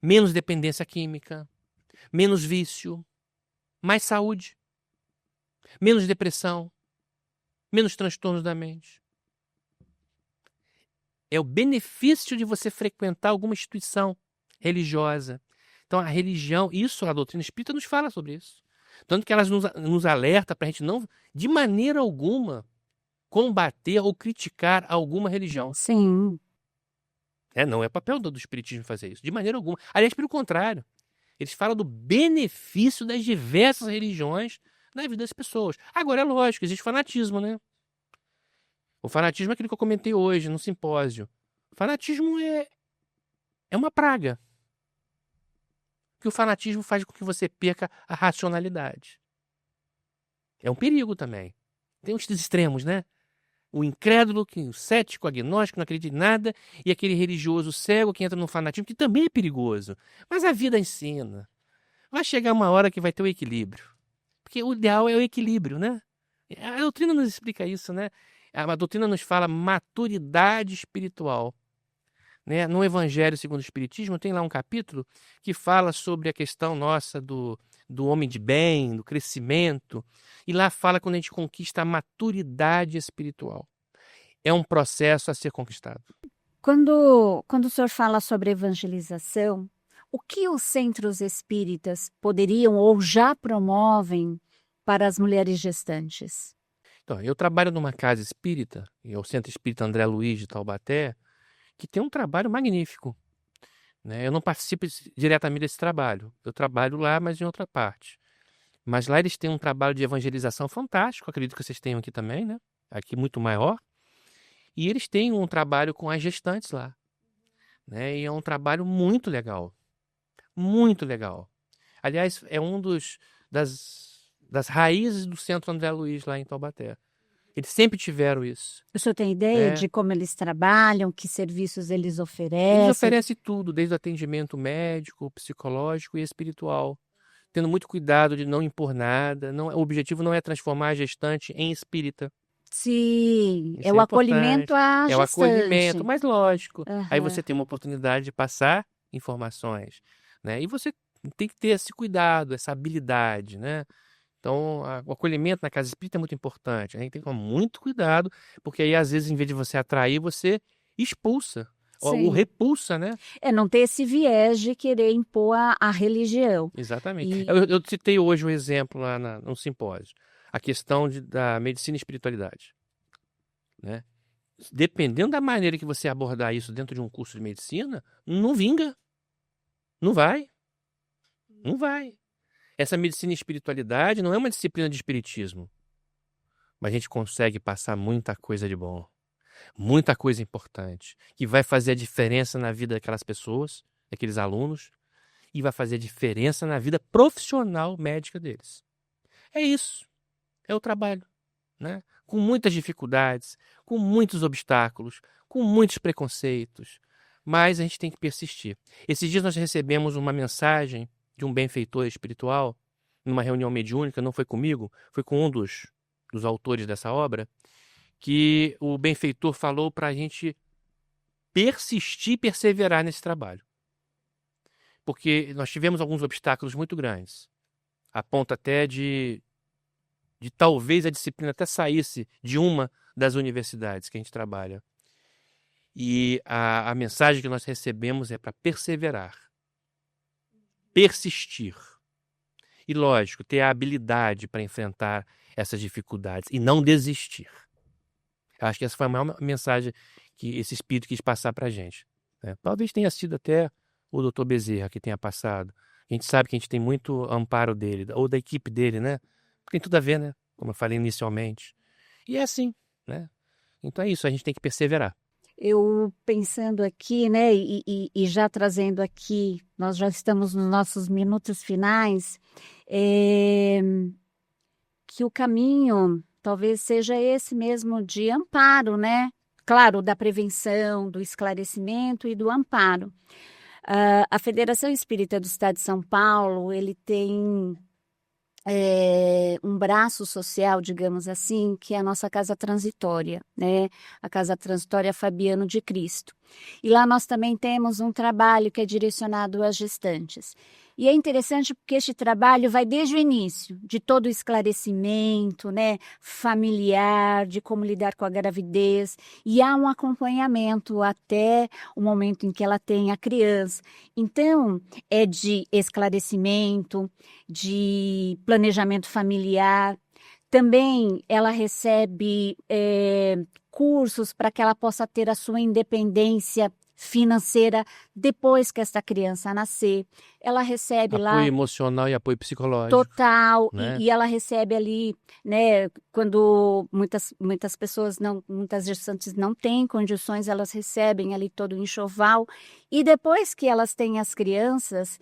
Menos dependência química, menos vício, mais saúde, menos depressão, menos transtornos da mente. É o benefício de você frequentar alguma instituição religiosa. Então, a religião, a doutrina espírita nos fala sobre isso. Tanto que elas nos alerta para a gente não, de maneira alguma, combater ou criticar alguma religião. Sim. Não é papel do espiritismo fazer isso, de maneira alguma. Aliás, pelo contrário, eles falam do benefício das diversas religiões na vida das pessoas. Agora, é lógico, existe fanatismo, né? O fanatismo é aquilo que eu comentei hoje no simpósio. O fanatismo é uma praga. Porque o fanatismo faz com que você perca a racionalidade. É um perigo também. Tem uns extremos, né? O incrédulo, o cético, o agnóstico, não acredita em nada, e aquele religioso cego que entra no fanatismo, que também é perigoso. Mas a vida ensina. Vai chegar uma hora que vai ter o equilíbrio. Porque o ideal é o equilíbrio, né? A doutrina nos explica isso, né? A doutrina nos fala maturidade espiritual. Né? No Evangelho segundo o Espiritismo, tem lá um capítulo que fala sobre a questão nossa do homem de bem, do crescimento. E lá fala quando a gente conquista a maturidade espiritual. É um processo a ser conquistado. Quando o senhor fala sobre evangelização, o que os centros espíritas poderiam ou já promovem para as mulheres gestantes? Então, eu trabalho numa casa espírita, o Centro Espírita André Luiz de Taubaté, que tem um trabalho magnífico. Né? Eu não participo diretamente desse trabalho. Eu trabalho lá, mas em outra parte. Mas lá eles têm um trabalho de evangelização fantástico, acredito que vocês tenham aqui também, né? Aqui muito maior. E eles têm um trabalho com as gestantes lá. Né? E é um trabalho muito legal. Muito legal. Aliás, é das raízes do Centro André Luiz lá em Taubaté. Eles sempre tiveram isso. O senhor tem ideia É. de como eles trabalham, que serviços eles Eles oferecem? oferecem tudo, desde o atendimento médico, psicológico e espiritual, tendo muito cuidado de não impor nada. O objetivo não é transformar a gestante em espírita. Sim, é Isso o é acolhimento importante. à É o acolhimento, gestante. mas lógico, aí Aham. você tem uma oportunidade de passar informações, né? E você tem que ter esse cuidado, essa habilidade, né? Então, o acolhimento na casa espírita é muito importante. A gente tem que tomar muito cuidado, porque aí, às vezes, em vez de você atrair, você expulsa ou Sim. repulsa, né? É não ter esse viés de querer impor a religião. Exatamente. E Eu citei hoje um exemplo lá no simpósio, a questão da medicina e espiritualidade, né? Dependendo da maneira que você abordar isso dentro de um curso de medicina, não vinga. Não vai. Não vai. Essa medicina e espiritualidade não é uma disciplina de espiritismo, mas a gente consegue passar muita coisa de bom, muita coisa importante, que vai fazer a diferença na vida daquelas pessoas, daqueles alunos, e vai fazer a diferença na vida profissional médica deles. É isso. É o trabalho, né? Com muitas dificuldades, com muitos obstáculos, com muitos preconceitos, mas a gente tem que persistir. Esses dias nós recebemos uma mensagem de um benfeitor espiritual, numa reunião mediúnica, não foi comigo, foi com um dos autores dessa obra, que o benfeitor falou para a gente persistir e perseverar nesse trabalho. Porque nós tivemos alguns obstáculos muito grandes, a ponto até de talvez a disciplina até saísse de uma das universidades que a gente trabalha. E a mensagem que nós recebemos é para perseverar, persistir. E, lógico, ter a habilidade para enfrentar essas dificuldades e não desistir. Eu acho que essa foi a maior mensagem que esse espírito quis passar para a gente, né? Talvez tenha sido até o Dr. Bezerra que tenha passado. A gente sabe que a gente tem muito amparo dele, ou da equipe dele, né? Tem tudo a ver, né? Como eu falei inicialmente. E é assim, né? Então é isso, a gente tem que perseverar. eu pensando aqui, né, e já trazendo aqui, nós já estamos nos nossos minutos finais, é, que o caminho talvez seja esse mesmo de amparo, né? Claro, da prevenção, do esclarecimento e do amparo. A Federação Espírita do Estado de São Paulo, ele tem um braço social, digamos assim, que é a nossa Casa Transitória, né? A Casa Transitória Fabiano de Cristo. E lá nós também temos um trabalho que é direcionado às gestantes. E é interessante porque este trabalho vai desde o início, de todo o esclarecimento, né, familiar, de como lidar com a gravidez, e há um acompanhamento até o momento em que ela tem a criança. Então, é de esclarecimento, de planejamento familiar. Também ela recebe cursos para que ela possa ter a sua independência financeira depois que esta criança nascer. Ela recebe Apoio lá emocional e apoio psicológico, total, né? e ela recebe ali, né, quando muitas pessoas não, muitas gestantes não têm condições, elas recebem ali todo o enxoval, e depois que elas têm as crianças,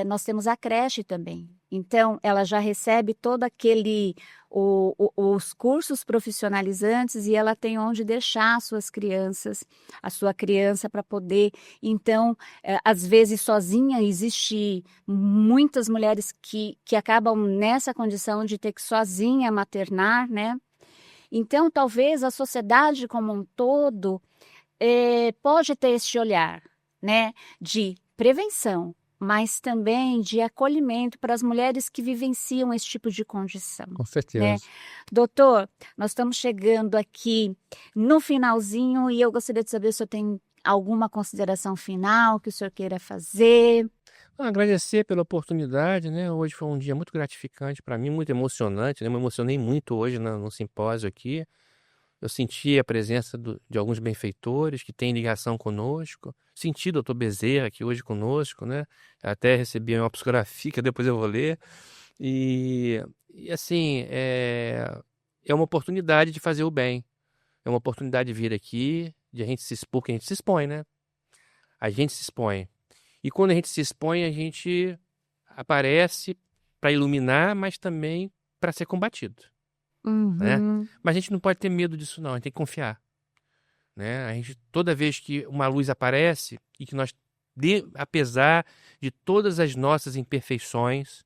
nós temos a creche também. Então, ela já recebe todo aquele, os cursos profissionalizantes, e ela tem onde deixar as suas crianças, a sua criança para poder, então, às vezes sozinha existir muitas mulheres que acabam nessa condição de ter que sozinha maternar, né? Então, talvez a sociedade como um todo pode ter este olhar, né? De prevenção, mas também de acolhimento para as mulheres que vivenciam esse tipo de condição, Com né? certeza. Doutor, nós estamos chegando aqui no finalzinho e eu gostaria de saber se o senhor tem alguma consideração final que o senhor queira fazer. Agradecer pela oportunidade, né? Hoje foi um dia muito gratificante para mim, muito emocionante, né? Me emocionei muito hoje no simpósio aqui. Eu senti a presença de alguns benfeitores que têm ligação conosco. Senti o doutor Bezerra aqui hoje conosco, né? Até recebi uma psicografia que depois eu vou ler. E assim, é uma oportunidade de fazer o bem. É uma oportunidade de vir aqui, de a gente se expor, que a gente se expõe, né? A gente se expõe. E quando a gente se expõe, a gente aparece para iluminar, mas também para ser combatido. né? Mas a gente não pode ter medo disso, não. A gente tem que confiar, né? Toda vez que uma luz aparece e que nós, apesar de todas as nossas imperfeições,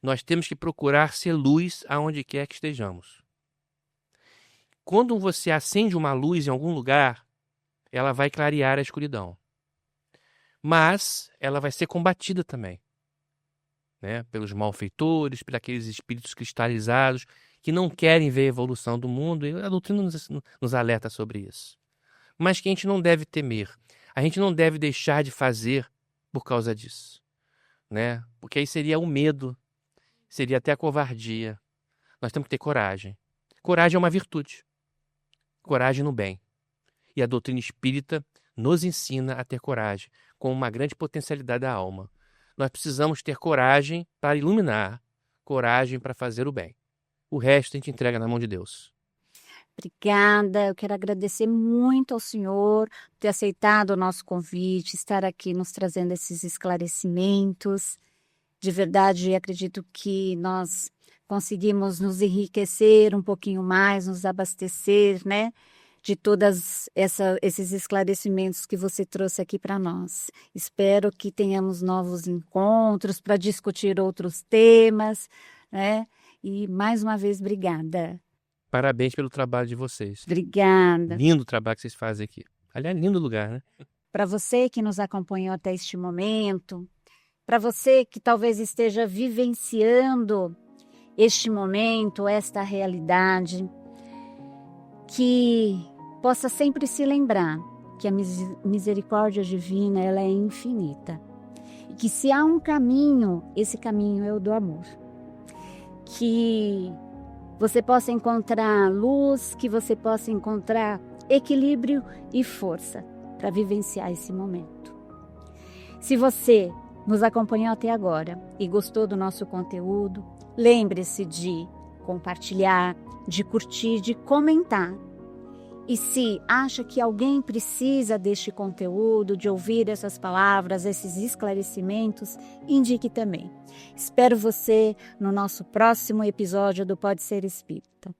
nós temos que procurar ser luz aonde quer que estejamos. Quando você acende uma luz em algum lugar, ela vai clarear a escuridão. Mas ela vai ser combatida também, né? Pelos malfeitores, por aqueles espíritos cristalizados que não querem ver a evolução do mundo, e a doutrina nos alerta sobre isso. Mas que a gente não deve temer, a gente não deve deixar de fazer por causa disso, né? Porque aí seria o medo, seria até a covardia. Nós temos que ter coragem. Coragem é uma virtude. Coragem no bem. E a doutrina espírita nos ensina a ter coragem, com uma grande potencialidade da alma. Nós precisamos ter coragem para iluminar, coragem para fazer o bem. O resto a gente entrega na mão de Deus. Obrigada, eu quero agradecer muito ao senhor por ter aceitado o nosso convite, estar aqui nos trazendo esses esclarecimentos. De verdade, acredito que nós conseguimos nos enriquecer um pouquinho mais, nos abastecer, né, de todos esses esclarecimentos que você trouxe aqui para nós. Espero que tenhamos novos encontros para discutir outros temas, né? E mais uma vez, obrigada. Parabéns pelo trabalho de vocês. Obrigada. Lindo o trabalho que vocês fazem aqui. Aliás, lindo lugar, né? Para você que nos acompanhou até este momento, para você que talvez esteja vivenciando este momento, esta realidade, que possa sempre se lembrar que a misericórdia divina ela é infinita. E que se há um caminho, esse caminho é o do amor. Que você possa encontrar luz, que você possa encontrar equilíbrio e força para vivenciar esse momento. Se você nos acompanhou até agora e gostou do nosso conteúdo, lembre-se de compartilhar, de curtir, de comentar. E se acha que alguém precisa deste conteúdo, de ouvir essas palavras, esses esclarecimentos, indique também. Espero você no nosso próximo episódio do Pode Ser Espírita.